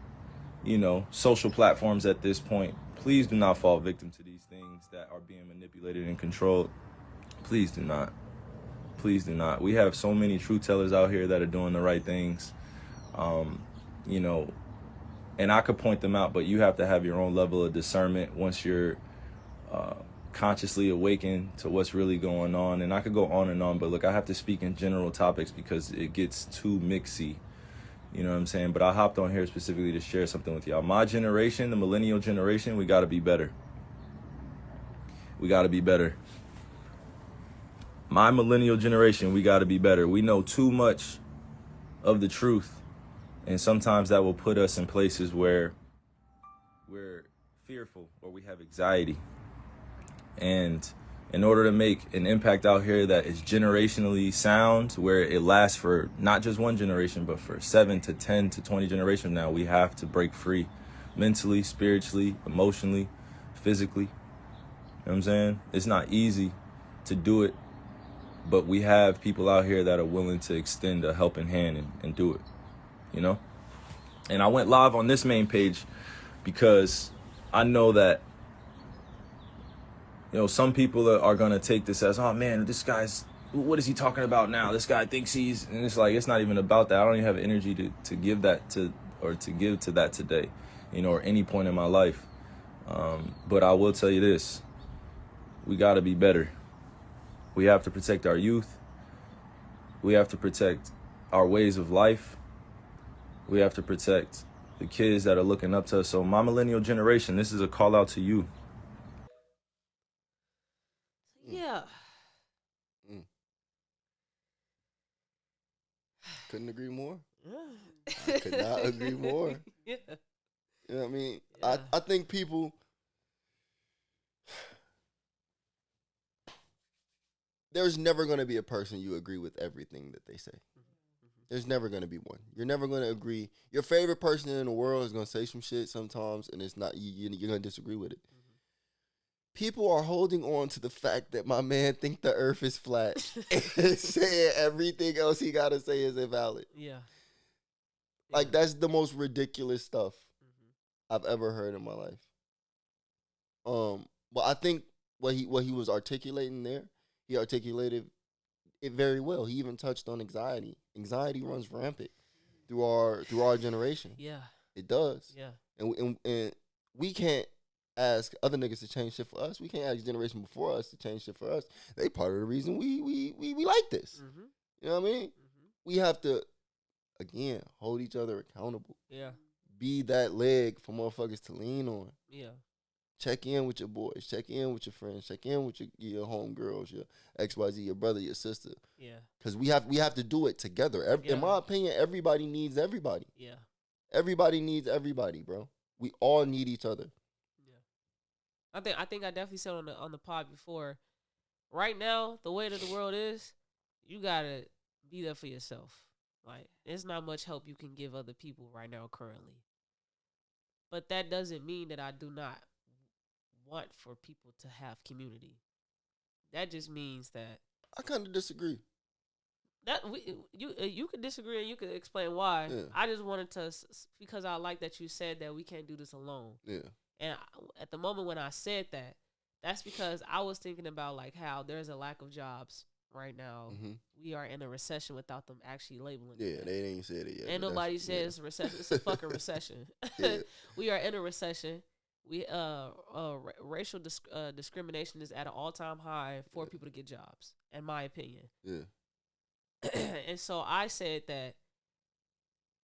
social platforms at this point. Please do not fall victim to these things that are being manipulated and controlled. Please do not. Please do not. We have so many truth tellers out here that are doing the right things, and I could point them out, but you have to have your own level of discernment once you're consciously awakened to what's really going on. And I could go on and on, but look, I have to speak in general topics because it gets too mixy. You know what I'm saying? But I hopped on here specifically to share something with y'all. My generation, the millennial generation, we got to be better. We got to be better. My millennial generation, we got to be better. We know too much of the truth, and sometimes that will put us in places where we're fearful or we have anxiety. And in order to make an impact out here that is generationally sound, where it lasts for not just one generation, but for 7 to 10 to 20 generations now, we have to break free mentally, spiritually, emotionally, physically. You know what I'm saying? It's not easy to do it, but we have people out here that are willing to extend a helping hand and do it, And I went live on this main page because I know that some people are going to take this as, oh man, this guy's, what is he talking about now? This guy thinks and it's like, it's not even about that. I don't even have energy to give that to give to that today, or any point in my life. But I will tell you this, we got to be better. We have to protect our youth. We have to protect our ways of life. We have to protect the kids that are looking up to us. So my millennial generation, this is a call out to you. Yeah. Couldn't agree more. I could not agree more. Yeah. You know what I mean? Yeah. I think people, there's never going to be a person you agree with everything that they say. There's never going to be one. You're never going to agree. Your favorite person in the world is going to say some shit sometimes, and it's not you're going to disagree with it. people are holding on to the fact that my man think the earth is flat and saying everything else he gotta say is invalid. Yeah. Like, that's the most ridiculous stuff Mm-hmm. I've ever heard in my life. But I think what he was articulating there, he articulated it very well. He even touched on anxiety. Anxiety runs rampant through our generation. Yeah. It does. Yeah. And we can't ask other niggas to change shit for us. We can't ask the generation before us to change shit for us. They part of the reason we like this. Mm-hmm. You know what I mean? Mm-hmm. We have to, again, hold each other accountable. Yeah. Be that leg for motherfuckers to lean on. Yeah. Check in with your boys. Check in with your friends. Check in with your homegirls, your XYZ, your brother, your sister. Yeah. Because we have to do it together. In my opinion, everybody needs everybody. Yeah. Everybody needs everybody, bro. We all need each other. Yeah. I think I definitely said on the pod before. Right now, the way that the world is, you gotta be there for yourself. Like, there's not much help you can give other people right now currently. But that doesn't mean that I do not want for people to have community. That just means that I kind of disagree. that you could disagree and you could explain why. Yeah. I just wanted to, because I like that you said that we can't do this alone. Yeah. And at the moment when I said that, that's because I was thinking about like how there's a lack of jobs right now. Mm-hmm. We are in a recession without them actually labeling it. Yeah, they ain't said it yet. Ain't nobody said it's a recession. It's a fucking recession. Yeah. We are in a recession. We racial discrimination is at an all-time high for people to get jobs, in my opinion. Yeah. And so I said that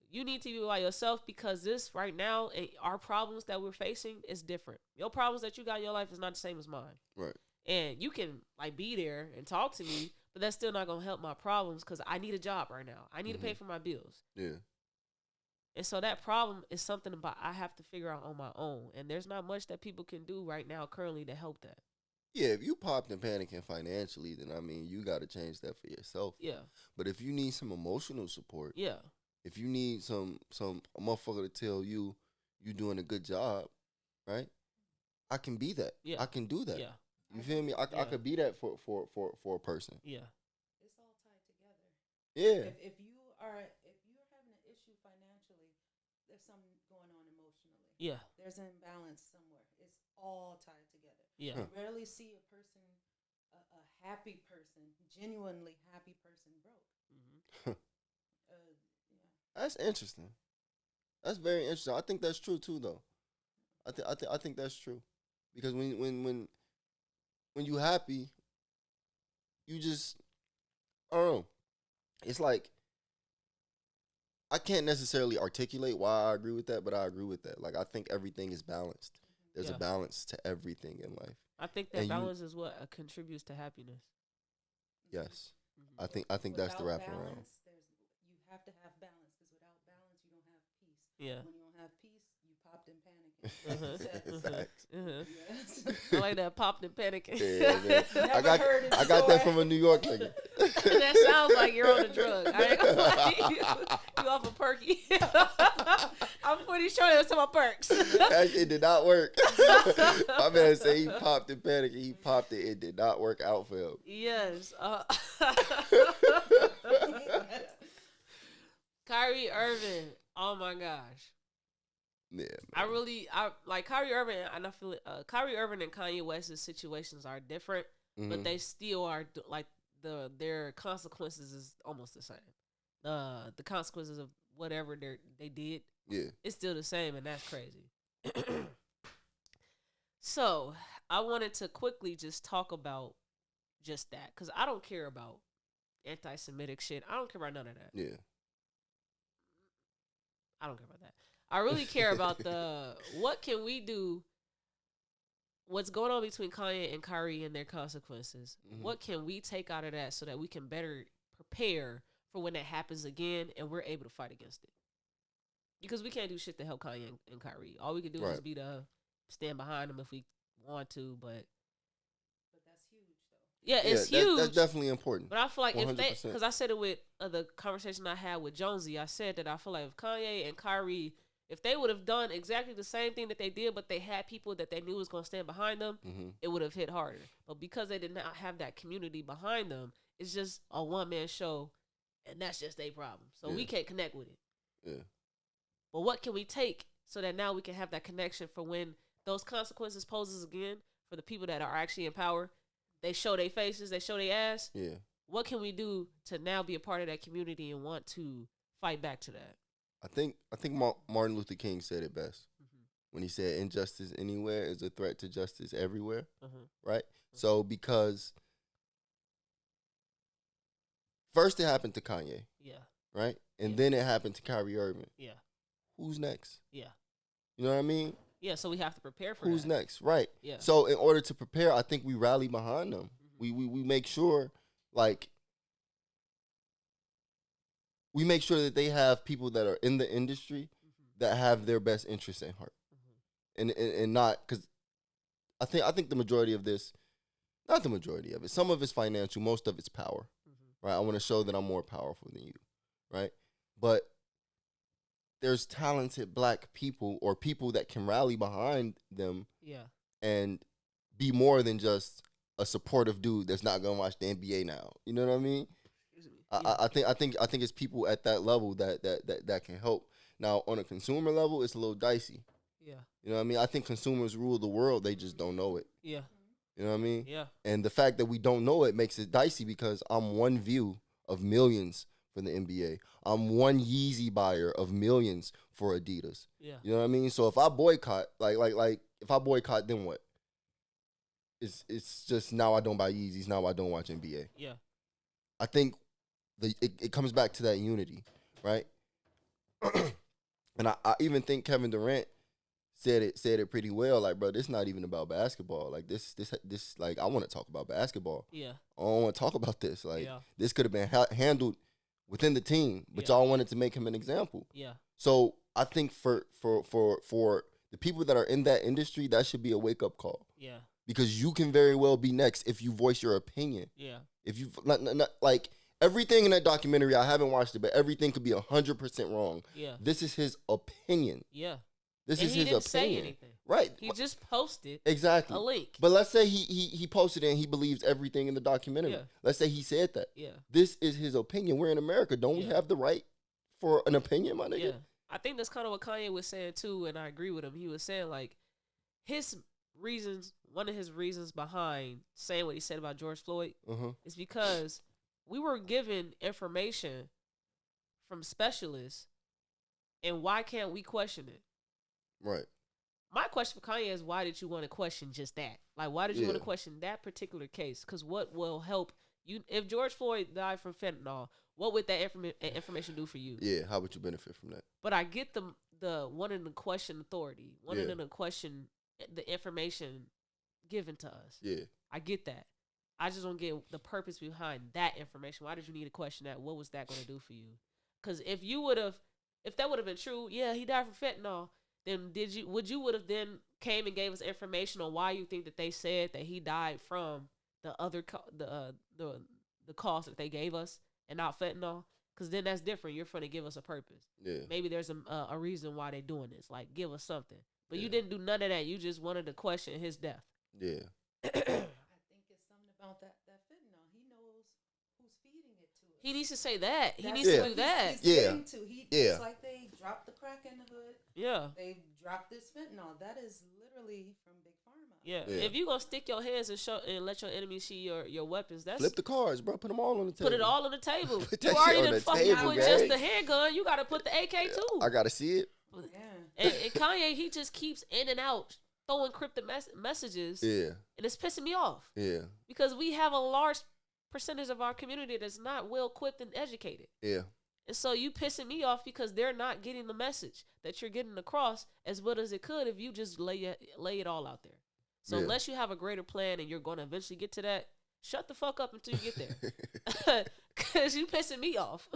you need to be by yourself because this right now, our problems that we're facing is different. Your problems that you got in your life is not the same as mine. Right. And you can like be there and talk to me, but that's still not gonna help my problems because I need a job right now. I need to pay for my bills. Yeah. And so that problem is something about I have to figure out on my own. And there's not much that people can do right now currently to help that. Yeah, if you popped and panicking financially, then I mean you got to change that for yourself. Yeah. But if you need some emotional support, Yeah. if you need some a motherfucker to tell you doing a good job, right? I can be that. Yeah. I can do that. Yeah. You feel me? I could be that for a person. Yeah. It's all tied together. Yeah. If you're having an issue financially, there's something going on emotionally. Yeah. There's an imbalance somewhere. It's all tied together. Yeah. You rarely see a person, a happy person, genuinely happy person broke. Mm-hmm. Yeah. That's interesting. That's very interesting. I think that's true too, though. I think that's true, because when you happy, you just, I don't know. It's like I can't necessarily articulate why I agree with that, but I agree with that. Like I think everything is balanced. There's a balance to everything in life. I think that balance is what contributes to happiness. Yes. Mm-hmm. I think that's the Without wraparound. balance, you have to have balance, because without balance, you don't have peace. Yeah. When you don't have peace, you popped and panicking. Facts. Yes. I like that popped and panicking. Yeah, man. Never heard it I got that before. from a New York nigga. That sounds like you're on a drug. I ain't gonna lie to you. You off a perky. I'm pretty sure that's some of my perks. That shit did not work. My man said he popped and panicked. He popped it. It did not work out for him. Yes. Kyrie Irving. Oh my gosh. Yeah, I like Kyrie Irving, and I feel Kyrie Irving and Kanye West's situations are different, but they still are like their consequences is almost the same. The consequences of whatever they did, it's still the same, and that's crazy. So I wanted to quickly just talk about just that, because I don't care about anti-Semitic shit. I don't care about none of that. Yeah. I don't care about that. I really care about what can we do, what's going on between Kanye and Kyrie and their consequences. Mm-hmm. What can we take out of that so that we can better prepare for when that happens again and we're able to fight against it? Because we can't do shit to help Kanye and Kyrie. All we can do is be to stand behind them if we want to, but that's huge, though. Yeah, it's huge. That's definitely important. But I feel like 100%. If they, because I said it with the conversation I had with Jonesy, I said that I feel like if Kanye and Kyrie If they would have done exactly the same thing that they did, but they had people that they knew was going to stand behind them, it would have hit harder. But because they did not have that community behind them, it's just a one-man show, and that's just their problem. So we can't connect with it. Yeah. But what can we take so that now we can have that connection for when those consequences poses again for the people that are actually in power? They show their faces, they show their ass. Yeah. What can we do to now be a part of that community and want to fight back to that? I think Martin Luther King said it best when he said injustice anywhere is a threat to justice everywhere, right? So because first it happened to Kanye, right? And then it happened to Kyrie Irving. Yeah. Who's next? Yeah. You know what I mean? Yeah, so we have to prepare for Who's that. next? Right. Yeah. So in order to prepare, I think we rally behind them. We make sure, like, we make sure that they have people that are in the industry that have their best interests at heart, and not because I think the majority of this, not the majority of it, some of it's financial, most of it's power, right? I want to show that I'm more powerful than you, right? But there's talented black people or people that can rally behind them, and be more than just a supportive dude that's not gonna watch the NBA now. You know what I mean? I think it's people at that level that can help. Now on a consumer level, it's a little dicey. Yeah. You know what I mean? I think consumers rule the world. They just don't know it. Yeah. You know what I mean? Yeah. And the fact that we don't know it makes it dicey because I'm one view of millions for the NBA. I'm one Yeezy buyer of millions for Adidas. Yeah. You know what I mean? So if I boycott, like if I boycott, then what? It's just now I don't buy Yeezys. Now I don't watch NBA. Yeah. I think it comes back to that unity, right? And I even think Kevin Durant said it pretty well. Like, bro, this not even about basketball. Like this like I want to talk about basketball. Yeah. I don't want to talk about this. Like this could have been handled within the team, but y'all wanted to make him an example. Yeah. So I think for the people that are in that industry, that should be a wake up call. Yeah. Because you can very well be next if you voice your opinion. Yeah. If you not like everything in that documentary, I haven't watched it, but everything could be 100% wrong. Yeah. This is his opinion. Yeah. This and is he his didn't opinion. say anything. Right. He just posted exactly a link. But let's say he posted it and he believes everything in the documentary. Yeah. Let's say he said that. Yeah. This is his opinion. We're in America. Don't we have the right for an opinion, my nigga? Yeah. I think that's kind of what Kanye was saying too, and I agree with him. He was saying like his reasons, one of his reasons behind saying what he said about George Floyd is because we were given information from specialists, and why can't we question it? Right. My question for Kanye is, why did you want to question just that? Like, why did you want to question that particular case? Because what will help you if George Floyd died from fentanyl? What would that information do for you? Yeah, how would you benefit from that? But I get the wanting to question authority, wanting to question the information given to us. Yeah. I get that. I just don't get the purpose behind that information. Why did you need to question that? What was that going to do for you? Because if that would have been true, yeah, he died from fentanyl, then would you have then came and gave us information on why you think that they said that he died from the other the cause that they gave us and not fentanyl? Because then that's different. You're going to give us a purpose. Yeah. Maybe there's a reason why they're doing this. Like, give us something. But you didn't do none of that. You just wanted to question his death. Yeah. I think it's something about that fentanyl. He knows who's feeding it to us. He needs to say that. He needs to do that. It's like they dropped the crack in the hood. Yeah. They dropped this fentanyl. That is literally from Big Pharma. Yeah. If you're going to stick your hands and let your enemies see your weapons, that's... Flip the cards, bro. Put them all on the table. Put it all on the table. You already done fucking put just the handgun. You got to put the AK too. I got to see it. And Kanye, he just keeps in and out throwing encrypted messages. Yeah. And it's pissing me off. Yeah. Because we have a large percentage of our community that's not well equipped and educated. Yeah. And so you pissing me off because they're not getting the message that you're getting across as well as it could if you just lay it all out there. So unless you have a greater plan and you're going to eventually get to that, shut the fuck up until you get there. Because you pissing me off.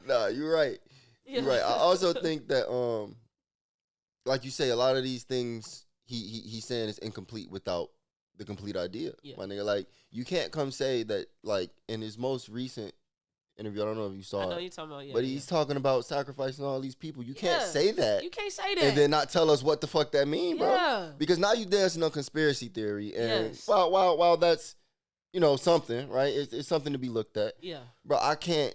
Nah, you're right. You're right. I also think that, like you say, a lot of these things he's saying is incomplete without the complete idea. Yeah. My nigga, like, you can't come say that, like, in his most recent interview. I don't know if you saw I know it. you're talking about, But he's talking about sacrificing all these people. You can't Yeah. say that. You can't say that. And then not tell us what the fuck that mean, bro. Yeah. Because now you dancing on conspiracy theory. And Yes. while that's, you know, something, right? It's something to be looked at. Yeah. Bro, I can't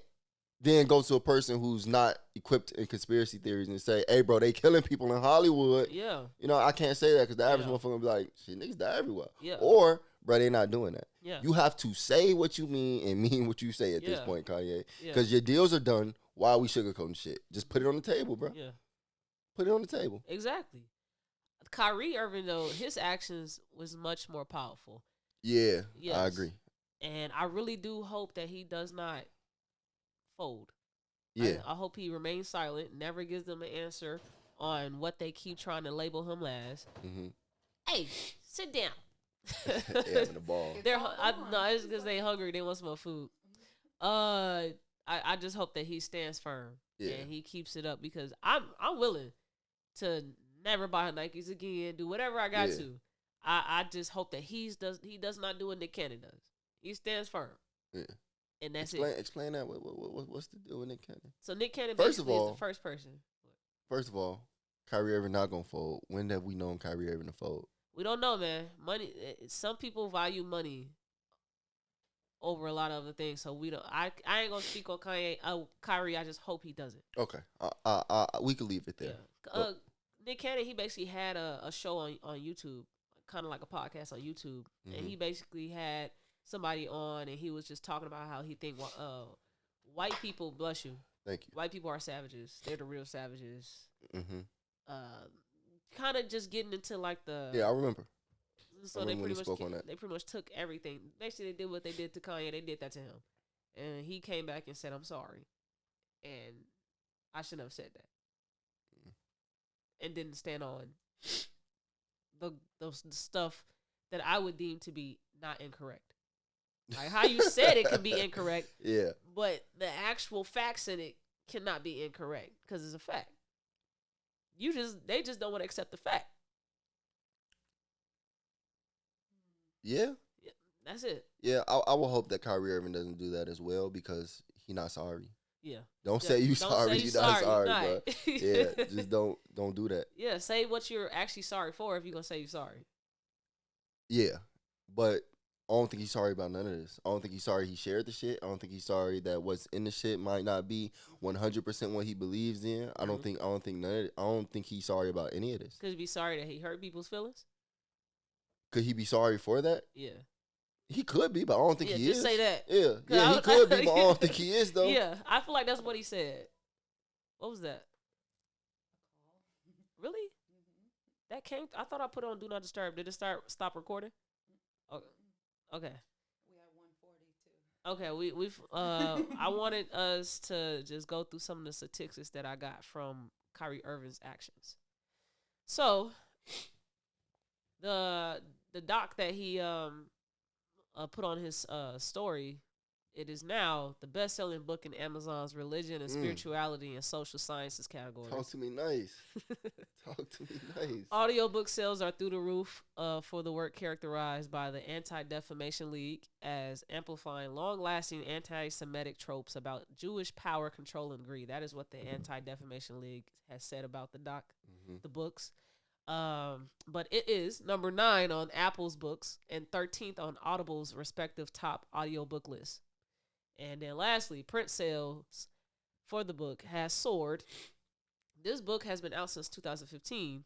then go to a person who's not equipped in conspiracy theories and say, hey, bro, they killing people in Hollywood. Yeah. You know, I can't say that because the average Yeah. motherfucker will be like, shit, niggas die everywhere. Yeah. Or, bro, they not doing that. Yeah. You have to say what you mean and mean what you say at this Yeah. point, Kanye. Yeah. Because your deals are done. Why are we sugarcoating shit? Just put it on the table, bro. Yeah. Put it on the table. Exactly. Kyrie Irving, though, his actions was much more powerful. Yeah, Yes. I agree. And I really do hope that he does not fold. Yeah. I hope he remains silent, never gives them an answer on what they keep trying to label him as. Mm-hmm. Hey, sit down. Having the ball. No, it's because they hungry. They want some more food. I just hope that he stands firm and he keeps it up because I'm willing to never buy Nikes again, do whatever I got to. I just hope that he does not do what Nick Cannon does. He stands firm. Yeah. And that's it. Explain that. What's the deal with Nick Cannon? So Nick Cannon First of basically all, is the first person. First of all, Kyrie Irving not gonna fold. When have we known Kyrie Irving to fold? We don't know, man. Money. Some people value money over a lot of other things. So we don't. I ain't gonna speak on Kyrie. I just hope he doesn't. Okay. We could leave it there. Yeah. Nick Cannon, he basically had a show on YouTube, kind of like a podcast on YouTube, and he basically had somebody on, and he was just talking about how he think white people, bless you. Thank you. White people are savages. They're the real savages. Mm-hmm. Kind of just getting into like the I remember. So they pretty much took everything. Basically, they did what they did to Kanye. They did that to him, and he came back and said, "I'm sorry," and I shouldn't have said that, and didn't stand on the stuff that I would deem to be not incorrect. Like how you said it could be incorrect, but the actual facts in it cannot be incorrect because it's a fact. They just don't want to accept the fact. Yeah. That's it. Yeah, I will hope that Kyrie Irving doesn't do that as well because he's not sorry. Yeah. Don't say you sorry. You're not sorry, bro. Yeah, just don't do that. Yeah, say what you're actually sorry for if you're gonna say you're sorry. Yeah, but I don't think he's sorry about none of this. I don't think he's sorry he shared the shit. I don't think he's sorry that what's in the shit might not be 100% what he believes in. I don't think none of it. I don't think he's sorry about any of this. Could he be sorry that he hurt people's feelings? Could he be sorry for that? Yeah. He could be, but I don't think he is. Just say that. Yeah, he could be, but I don't think he is, though. Yeah, I feel like that's what he said. What was that? Really? That came. I thought I put on Do Not Disturb. Did it stop recording? Okay. We at 142. Okay, we've I wanted us to just go through some of the statistics that I got from Kyrie Irving's actions. So the doc that he put on his story, it is now the best-selling book in Amazon's religion and spirituality and social sciences category. Talk to me nice. Talk to me nice. Audiobook sales are through the roof for the work characterized by the Anti-Defamation League as amplifying long-lasting anti-Semitic tropes about Jewish power, control, and greed. That is what the Anti-Defamation League has said about the books. But it is number 9 on Apple's books and 13th on Audible's respective top audiobook list. And then lastly, print sales for the book has soared. This book has been out since 2015.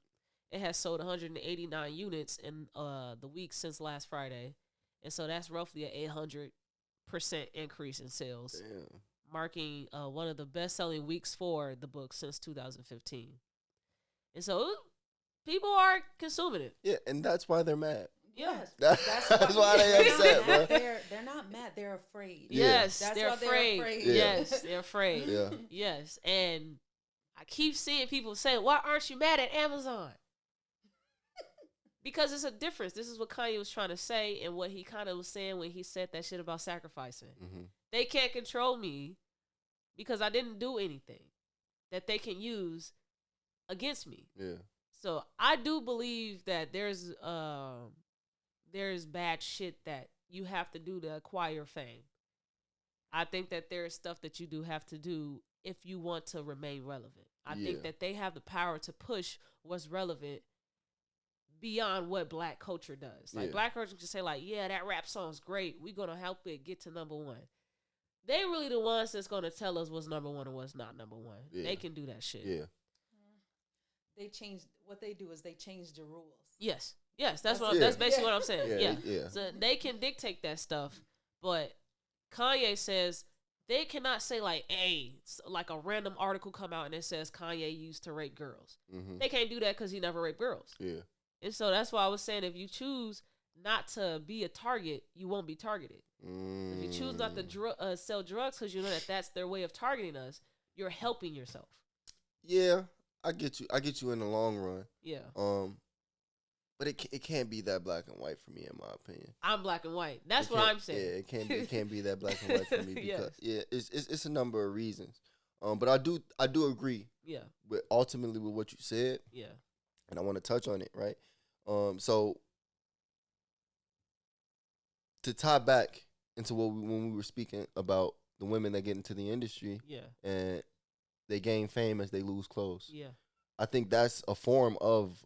It has sold 189 units in the week since last Friday. And so that's roughly an 800% increase in sales. Damn. Marking one of the best-selling weeks for the book since 2015. And so people are consuming it. Yeah, and that's why they're mad. Yes. That's why they upset, bro. They're not mad. They're afraid. Yes, That's they're why afraid. they're afraid. Yeah. Yes, they're afraid. Yeah. Yes, and I keep seeing people say, "Why aren't you mad at Amazon?" Because it's a difference. This is what Kanye was trying to say, and what he kind of was saying when he said that shit about sacrificing. Mm-hmm. They can't control me because I didn't do anything that they can use against me. Yeah. So I do believe that there's bad shit that you have to do to acquire fame. I think that there is stuff that you do have to do if you want to remain relevant. I think that they have the power to push what's relevant beyond what black culture does. Like black culture can say like, yeah, that rap song's great. We're going to help it get to number one. They really the ones that's going to tell us what's number one and what's not number one. Yeah. They can do that shit. Yeah. They changed, what they do is they change the rules. Yes. Yes, that's basically what I'm saying. Yeah. So they can dictate that stuff, but Kanye says they cannot say like, hey, like a random article come out and it says Kanye used to rape girls. Mm-hmm. They can't do that because he never raped girls. Yeah. And so that's why I was saying if you choose not to be a target, you won't be targeted. If you choose not to sell drugs because you know that that's their way of targeting us, you're helping yourself. Yeah, I get you. I get you in the long run. Yeah. But it can't be that black and white for me, in my opinion. I'm black and white. That's what I'm saying. Yeah, it can't be that black and white for me because it's a number of reasons. But I do agree. Yeah. With ultimately with what you said. Yeah. And I want to touch on it, right? So to tie back into when we were speaking about the women that get into the industry, and they gain fame as they lose clothes. Yeah. I think that's a form of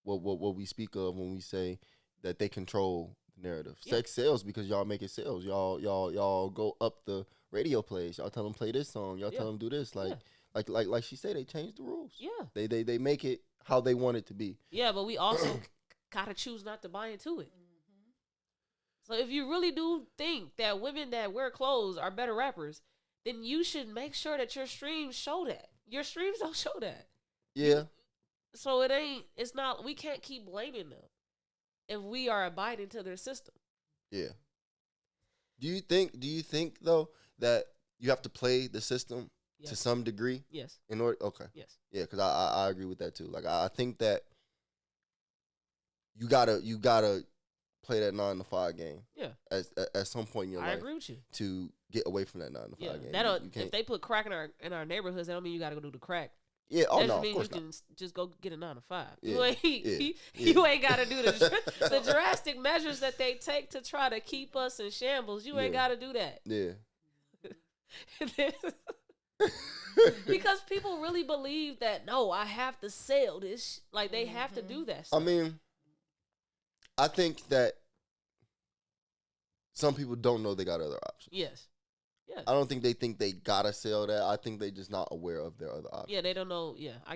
what we speak of when we say that they control the narrative. Yeah. Sex sells because y'all make it sales. Y'all go up the radio plays. Y'all tell them play this song. Y'all tell them do this. Like she said, they changed the rules. Yeah. They make it how they want it to be. Yeah, but we also gotta choose not to buy into it. Mm-hmm. So if you really do think that women that wear clothes are better rappers, then you should make sure that your streams show that. Your streams don't show that. Yeah. So it's not, we can't keep blaming them if we are abiding to their system. Yeah. Do you think though that you have to play the system to some degree? Yes. In order, okay. Yes. Yeah, because I agree with that too. Like I think that you gotta play that 9 to 5 game. Yeah. At some point in your life. I agree with you. To get away from that 9 to 5 game. If they put crack in our neighborhoods, that don't mean you gotta go do the crack. Yeah, that no, means of course you can just go get a 9 to 5. Yeah, you ain't got to do the drastic measures that they take to try to keep us in shambles. You ain't got to do that. Yeah. Because people really believe that, no, I have to sell this. Like, they have to do that stuff. I mean, I think that some people don't know they got other options. Yes. Yeah. I don't think they think they gotta sell that. I think they just not aware of their other options. Yeah, they don't know. Yeah, I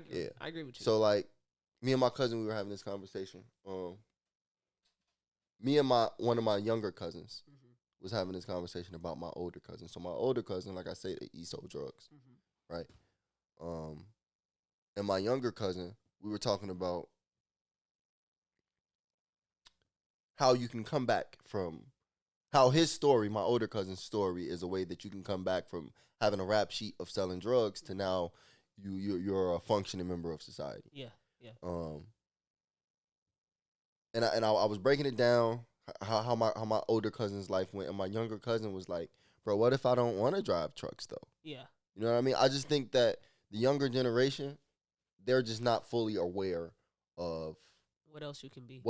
agree with you. So like, me and my cousin, we were having this conversation. Me and one of my younger cousins was having this conversation about my older cousin. So my older cousin, like I say, he sold drugs, right? And my younger cousin, we were talking about how you can come back from. How his story, my older cousin's story, is a way that you can come back from having a rap sheet of selling drugs to now you're a functioning member of society. Yeah, yeah. And I was breaking it down how my older cousin's life went, and my younger cousin was like, "Bro, what if I don't want to drive trucks though?" Yeah. You know what I mean? I just think that the younger generation, they're just not fully aware of what else you can be.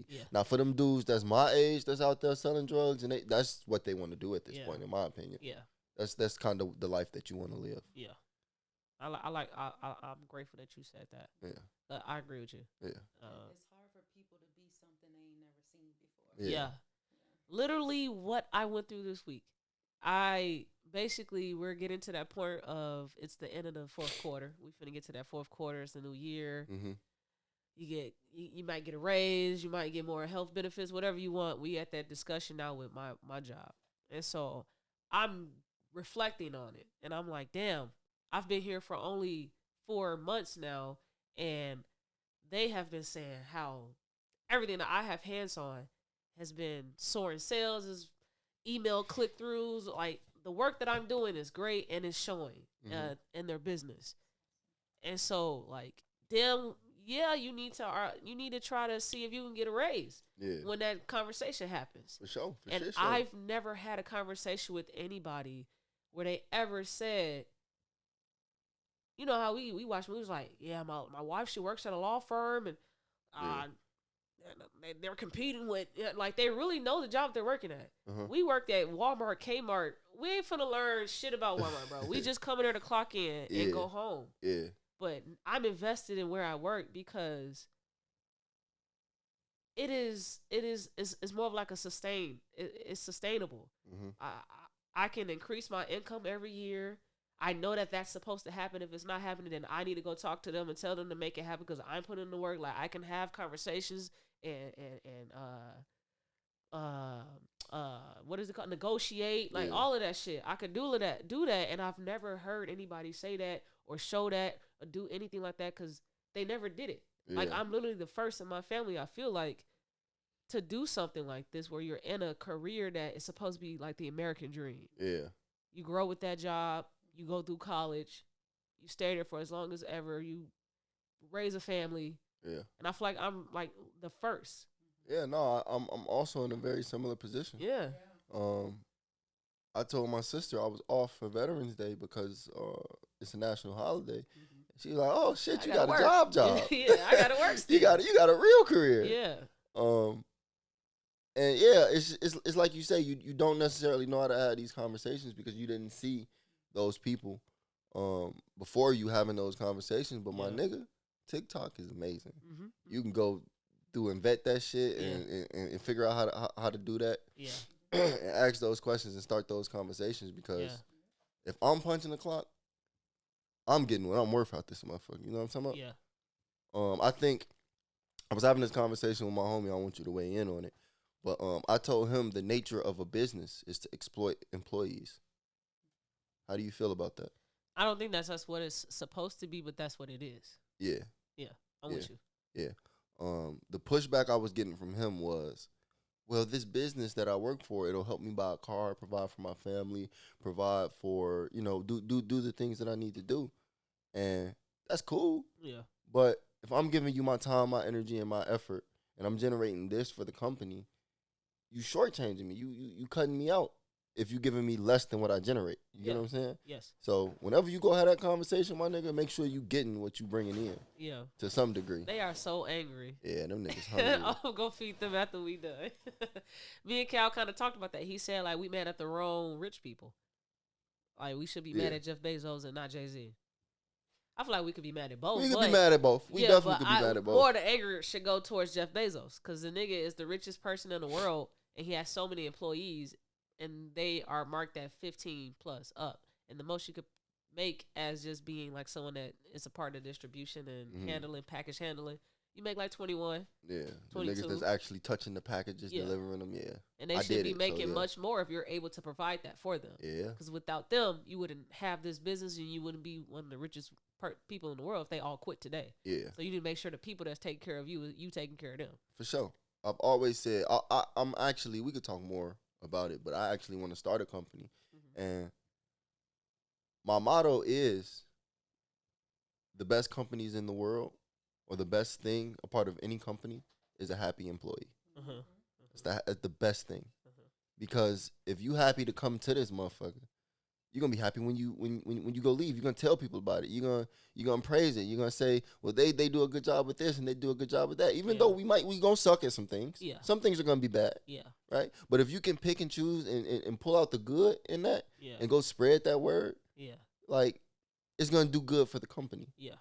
Yeah. Now, for them dudes that's my age that's out there selling drugs, and that's what they want to do at this point, in my opinion. Yeah. That's kind of the life that you want to live. Yeah. I'm grateful that you said that. Yeah. I agree with you. Yeah. It's hard for people to be something they ain't never seen before. Yeah. Literally what I went through this week. We're getting to that point of it's the end of the fourth quarter. We finna get to that fourth quarter. It's the new year. Mm-hmm. You might get a raise, you might get more health benefits, whatever you want. We at that discussion now with my job. And so I'm reflecting on it. And I'm like, damn, I've been here for only 4 months now. And they have been saying how everything that I have hands on has been soaring sales, email click-throughs. Like, the work that I'm doing is great and it's showing in their business. And so, like, them... Yeah, you need to try to see if you can get a raise when that conversation happens. For sure. I've never had a conversation with anybody where they ever said, you know how we watch movies like, yeah, my wife, she works at a law firm and they're competing with, like, they really know the job they're working at. We worked at Walmart, Kmart, we ain't finna learn shit about Walmart, bro. We just come in there to clock in and go home. Yeah. But I'm invested in where I work because it's more of like a it's sustainable. I can increase my income every year. I know that that's supposed to happen. If it's not happening, then I need to go talk to them and tell them to make it happen because I'm putting in the work. Like I can have conversations and what is it called? Negotiate, like all of that shit. I could do that, and I've never heard anybody say that or show that or do anything like that because they never did it. Yeah. Like I'm literally the first in my family, I feel like, to do something like this where you're in a career that is supposed to be like the American dream. Yeah. You grow with that job, you go through college, you stay there for as long as ever, you raise a family. Yeah. And I feel like I'm like the first. Yeah, no, I'm also in a very similar position. Yeah. I told my sister I was off for Veterans Day because it's a national holiday. She's like, "Oh shit, you got a job." Yeah, I got to work still. you got a real career. Yeah. And yeah, it's like you say, you don't necessarily know how to have these conversations because you didn't see those people before you having those conversations. But my nigga, TikTok is amazing. You can go through and vet that shit and figure out how to do that. Yeah. And ask those questions and start those conversations because if I'm punching the clock, I'm getting what I'm worth out this motherfucker. You know what I'm talking about? Yeah. I think I was having this conversation with my homie. I want you to weigh in on it. But I told him the nature of a business is to exploit employees. How do you feel about that? I don't think that's what it's supposed to be, but that's what it is. Yeah. Yeah. I'm with you. Yeah. The pushback I was getting from him was, well, this business that I work for, it'll help me buy a car, provide for my family, provide for, do the things that I need to do. And that's cool. Yeah. But if I'm giving you my time, my energy, and my effort, and I'm generating this for the company, you shortchanging me. You cutting me out if you giving me less than what I generate. You get what I'm saying? Yes. So whenever you go have that conversation, my nigga, make sure you getting what you bringing in. Yeah. To some degree. They are so angry. Yeah, them niggas hungry. I'll go feed them after we done. Me and Cal kind of talked about that. He said, like, we mad at the wrong rich people. Like, we should be mad at Jeff Bezos and not Jay-Z. I feel like we could be mad at both. We could be mad at both. We definitely could be mad at both. More the anger should go towards Jeff Bezos because the nigga is the richest person in the world and he has so many employees and they are marked at 15 plus up. And the most you could make as just being like someone that is a part of distribution and handling, package handling, you make like 21. Yeah. 22. The niggas that's actually touching the packages, delivering them, And they should be making much more if you're able to provide that for them. Yeah. Because without them, you wouldn't have this business and you wouldn't be one of the richest people in the world if they all quit today. Yeah. So you need to make sure the people that's taking care of you taking care of them. For sure. I've always said, I'm actually, we could talk more about it, but I actually want to start a company. And my motto is the best companies in the world or the best thing, a part of any company, is a happy employee. It's the best thing. Because if you happy to come to this motherfucker, you're gonna be happy when you go leave. You're gonna tell people about it. You're gonna praise it. You're gonna say, well, they do a good job with this and they do a good job with that. Even though we gonna suck at some things. Yeah. Some things are gonna be bad. Yeah. Right? But if you can pick and choose and pull out the good in that and go spread that word, like it's gonna do good for the company. Yeah.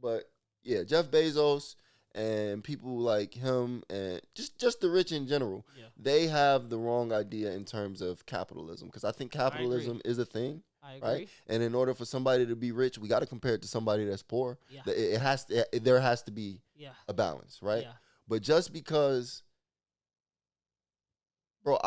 But yeah, Jeff Bezos and people like him and just the rich in general, they have the wrong idea in terms of capitalism. Because I think capitalism is a thing, right? And in order for somebody to be rich, we got to compare it to somebody that's poor. Yeah. There has to be a balance, right? Yeah. But just because, bro,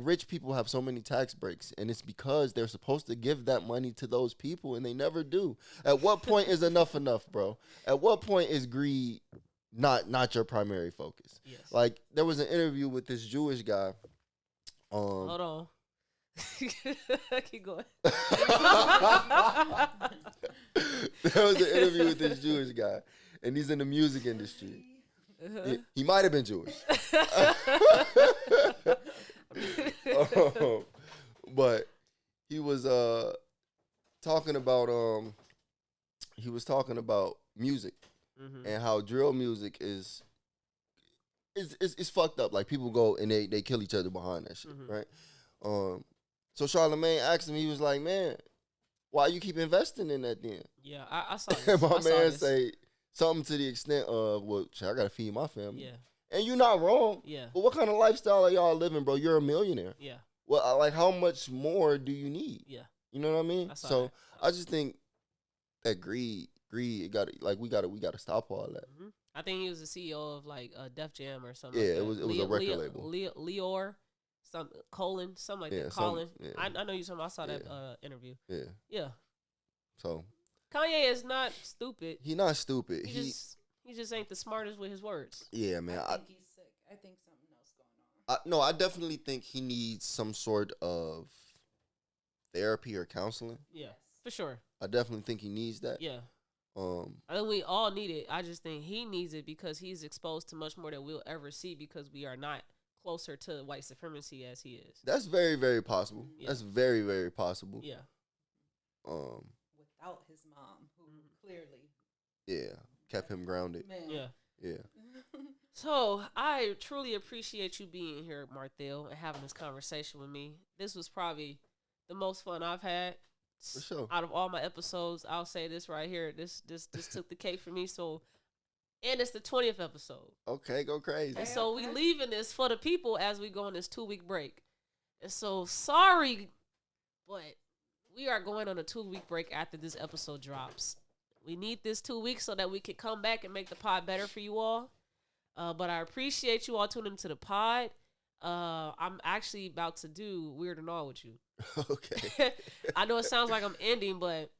rich people have so many tax breaks, and it's because they're supposed to give that money to those people, and they never do. At what point is enough, bro? At what point is greed not your primary focus? Yes. Like, there was an interview with this Jewish guy. Hold on. Keep going. There was an interview with this Jewish guy, and he's in the music industry. He might have been Jewish. But he was talking about music. And how drill music is fucked up. Like, people go and they kill each other behind that shit, right? So Charlamagne asked him, he was like, man, why you keep investing in that then? Yeah, I saw this. And my I saw man this. say something to the extent of, well, shit, I got to feed my family. Yeah, And you're not wrong. yeah, But what kind of lifestyle are y'all living, bro? You're a millionaire. yeah, Well, like, how much more do you need? yeah. You know what I mean? I saw So that. I just think that greed, it got like we got to stop all that. Mm-hmm. I think he was the CEO of like Def Jam or something. Yeah, like it was a record label. Lyor, something like that. Some- Colin. yeah. I know you talking. I saw that interview. Yeah. Yeah. So Kanye is not stupid. he not stupid. He just ain't the smartest with his words. Yeah, man. I think he's sick. I think something else going on. No, I definitely think he needs some sort of therapy or counseling. Yeah, for sure. I definitely think he needs that. Yeah. I think we all need it. I just think he needs it because he's exposed to much more than we'll ever see because we are not closer to white supremacy as he is. That's very, very possible. Yeah. That's very, very possible. Yeah. Without his mom, who clearly, Yeah, kept him grounded. man. Yeah. Yeah. So I truly appreciate you being here, Marthel, and having this conversation with me. This was probably the most fun I've had. For sure. Out of all my episodes, I'll say this right here. This took the cake for me. So, and it's the 20th episode. Okay, go crazy. And so we leaving this for the people as we go on this 2-week break. And so sorry, but we are going on a 2-week break after this episode drops. We need this 2 weeks so that we can come back and make the pod better for you all. But I appreciate you all tuning into the pod. I'm actually about to do Weird and All with you. Okay. I know it sounds like I'm ending, but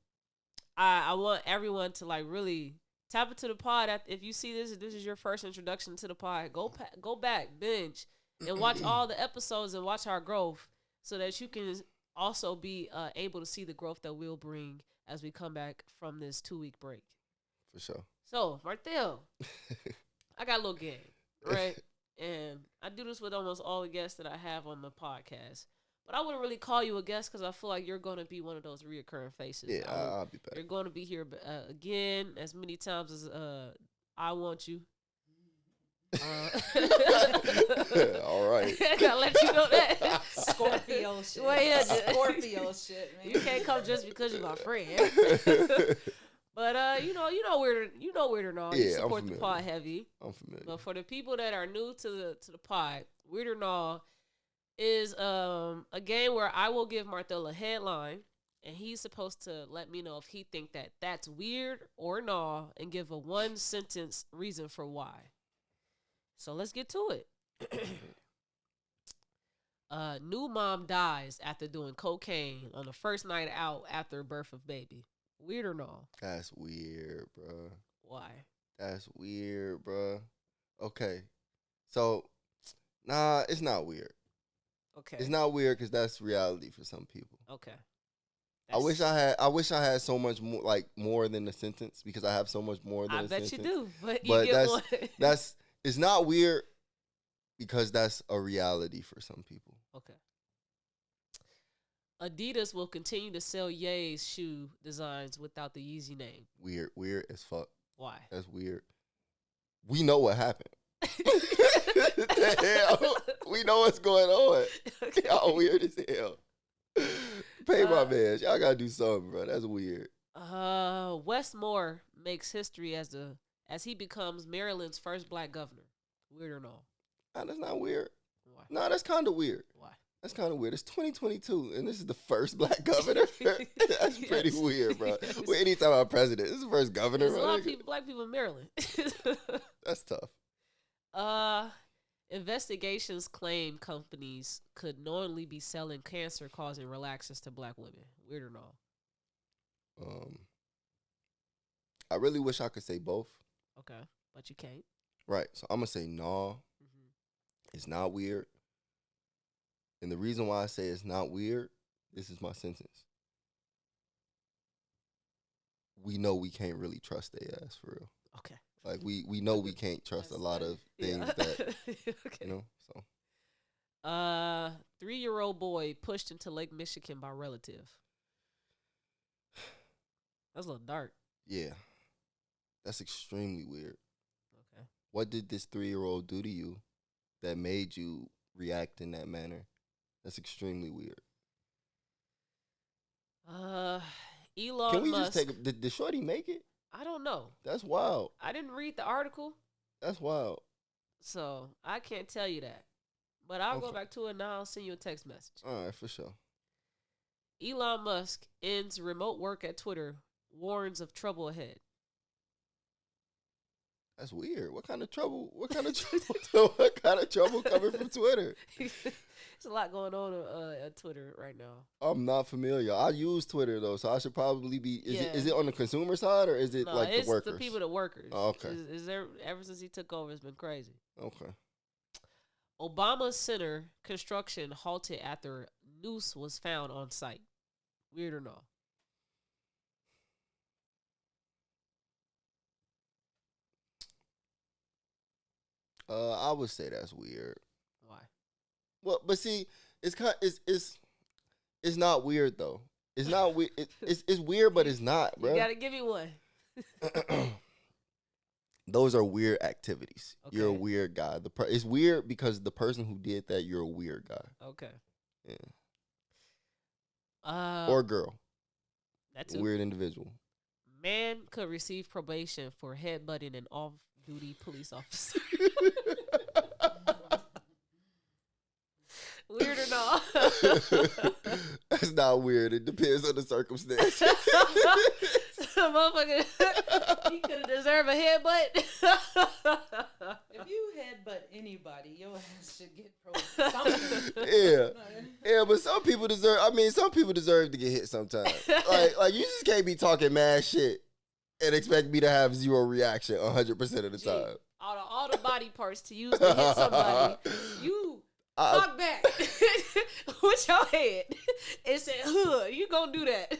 I want everyone to like really tap into the pod. If you see this is your first introduction to the pod, go back, binge, and watch all the episodes and watch our growth so that you can also be able to see the growth that we'll bring as we come back from this 2-week break. For sure. So, Marthel, I got a little game, right? And I do this with almost all the guests that I have on the podcast. But I wouldn't really call you a guest because I feel like you're going to be one of those reoccurring faces. Yeah, I'll be back. You're going to be here again as many times as I want you. All right. I gotta let you know that. Scorpio shit. Well, yeah, Scorpio shit, man. You can't come just because you're my friend. But you know Weird or Not. You Yeah, support I'm the familiar. pod heavy. I'm familiar. But for the people that are new to the pod, Weird or Not is a game where I will give Marthel a headline, and he's supposed to let me know if he think that that's weird or no, and give a 1-sentence reason for why. So let's get to it. New mom dies after doing cocaine on the first night out after birth of baby. Weird or no? That's weird, bro. Why? That's weird, bro. Okay. So, nah, it's not weird. Okay. It's not weird because that's reality for some people. Okay. I wish I had so much more, like more than a sentence, because I have so much more than I a bet sentence. you do, but you But get one. it's not weird because that's a reality for some people. Okay. Adidas will continue to sell Ye's shoe designs without the Yeezy name. Weird as fuck. Why? That's weird. We know what happened. The hell? We know what's going on. Okay. Y'all weird as hell. Pay my man. Y'all gotta do something, bro. That's weird. Wes Moore makes history as he becomes Maryland's first black governor. Weird or no? Nah, that's not weird. Why? Nah, that's kind of weird. Why? That's kind of weird. It's 2022, and this is the first black governor. That's pretty Yes. weird, bro. Yes. Well, anytime I'm president, this is the first governor. There's a bro. lot of black people in Maryland. That's tough. Investigations claim companies could knowingly be selling cancer-causing relaxers to black women. Weird or no? I really wish I could say both. Okay, but you can't. Right. So I'm gonna say no. It's not weird. And the reason why I say it's not weird, this is my sentence. We know we can't really trust their ass for real. Okay. Like we know we can't trust a lot of things that Okay. you know. So 3-year-old boy pushed into Lake Michigan by relative. That's a little dark. yeah, that's extremely weird. Okay. What did this 3-year-old do to you that made you react in that manner? That's extremely weird. Elon Can we Musk. just take? Did Shorty make it? I don't know. That's wild. I didn't read the article, That's wild. so I can't tell you that. But I'll go Okay. back to it now. I'll send you a text message. All right, for sure. Elon Musk ends remote work at Twitter, warns of trouble ahead. That's weird. What kind of trouble? What kind of trouble? What kind of trouble coming from Twitter? There's a lot going on at Twitter right now. I'm not familiar. I use Twitter though, so I should probably be. Is Yeah. it on the consumer side or is it No, like it's the workers? the people, the workers. Oh, okay. Is there ever since he took over? It's been crazy. Okay. Obama Center construction halted after noose was found on site. Weird or no? I would say that's weird. Why? Well, but see, it's not weird though. It's not weird. It's weird, but it's not, bro. You gotta give me one. Those are weird activities. You're a Okay. weird guy. It's weird because the person who did that, you're a weird guy. Okay. Yeah. Or girl. That's A weird individual. Man could receive probation for headbutting an off-duty police officer. Weird or not? That's not weird. It depends on the circumstance. Motherfucker, he could have deserved a headbutt. If you headbutt anybody, your ass should get something. Yeah, but some people deserve. I mean, some people deserve to get hit sometimes. Like you just can't be talking mad shit and expect me to have zero reaction 100% of the time. All the body parts to use to hit somebody, you talk back with your head and say, "Huh, you gonna do that?"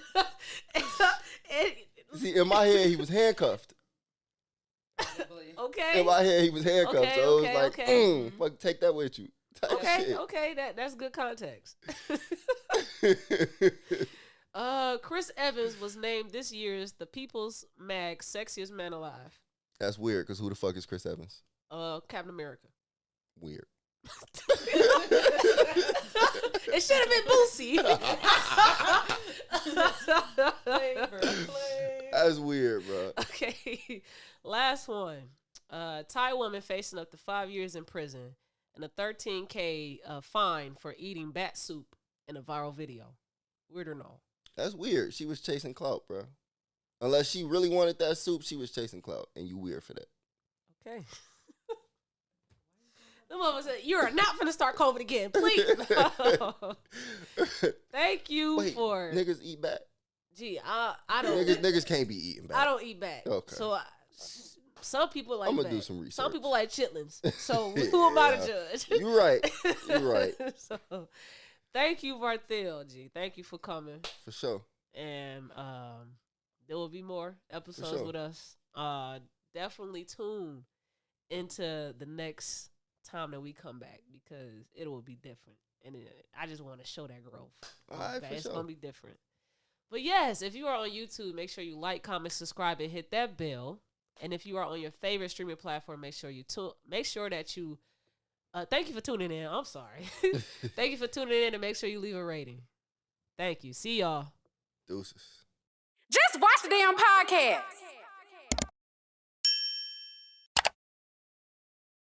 See, in my head, he was handcuffed. Okay. In my head, he was handcuffed. Okay, so it was okay, like, fuck, take that with you. Type Okay, shit. okay, that's good context. Chris Evans was named this year's The People's Mag Sexiest Man Alive. That's weird, because who the fuck is Chris Evans? Captain America. Weird. It should have been Boosie. That's weird, bro. Okay, last one. Thai woman facing up to 5 years in prison and a $13K fine for eating bat soup in a viral video. Weird or no? That's weird. She was chasing clout, bro. Unless she really wanted that soup, she was chasing clout, and you weird for that. Okay. The mama said, "You are not finna start COVID again, please." Thank you for niggas eat bat. Gee, I don't. Niggas can't be eating bat. I don't eat bat. Okay. So some people like. I'm gonna bat. do some research. Some people like chitlins. So who am I to judge? You're right. You're right. So, thank you, Barthel. G. Thank you for coming. For sure. And there will be more episodes with us. Definitely tune into the next time that we come back because it will be different. And I just want to show that growth. All right, for It's sure. going to be different. But yes, if you are on YouTube, make sure you like, comment, subscribe, and hit that bell. And if you are on your favorite streaming platform, make sure that you thank you for tuning in. I'm sorry. Thank you for tuning in and make sure you leave a rating. Thank you. See y'all. Deuces. Just watch the damn podcast.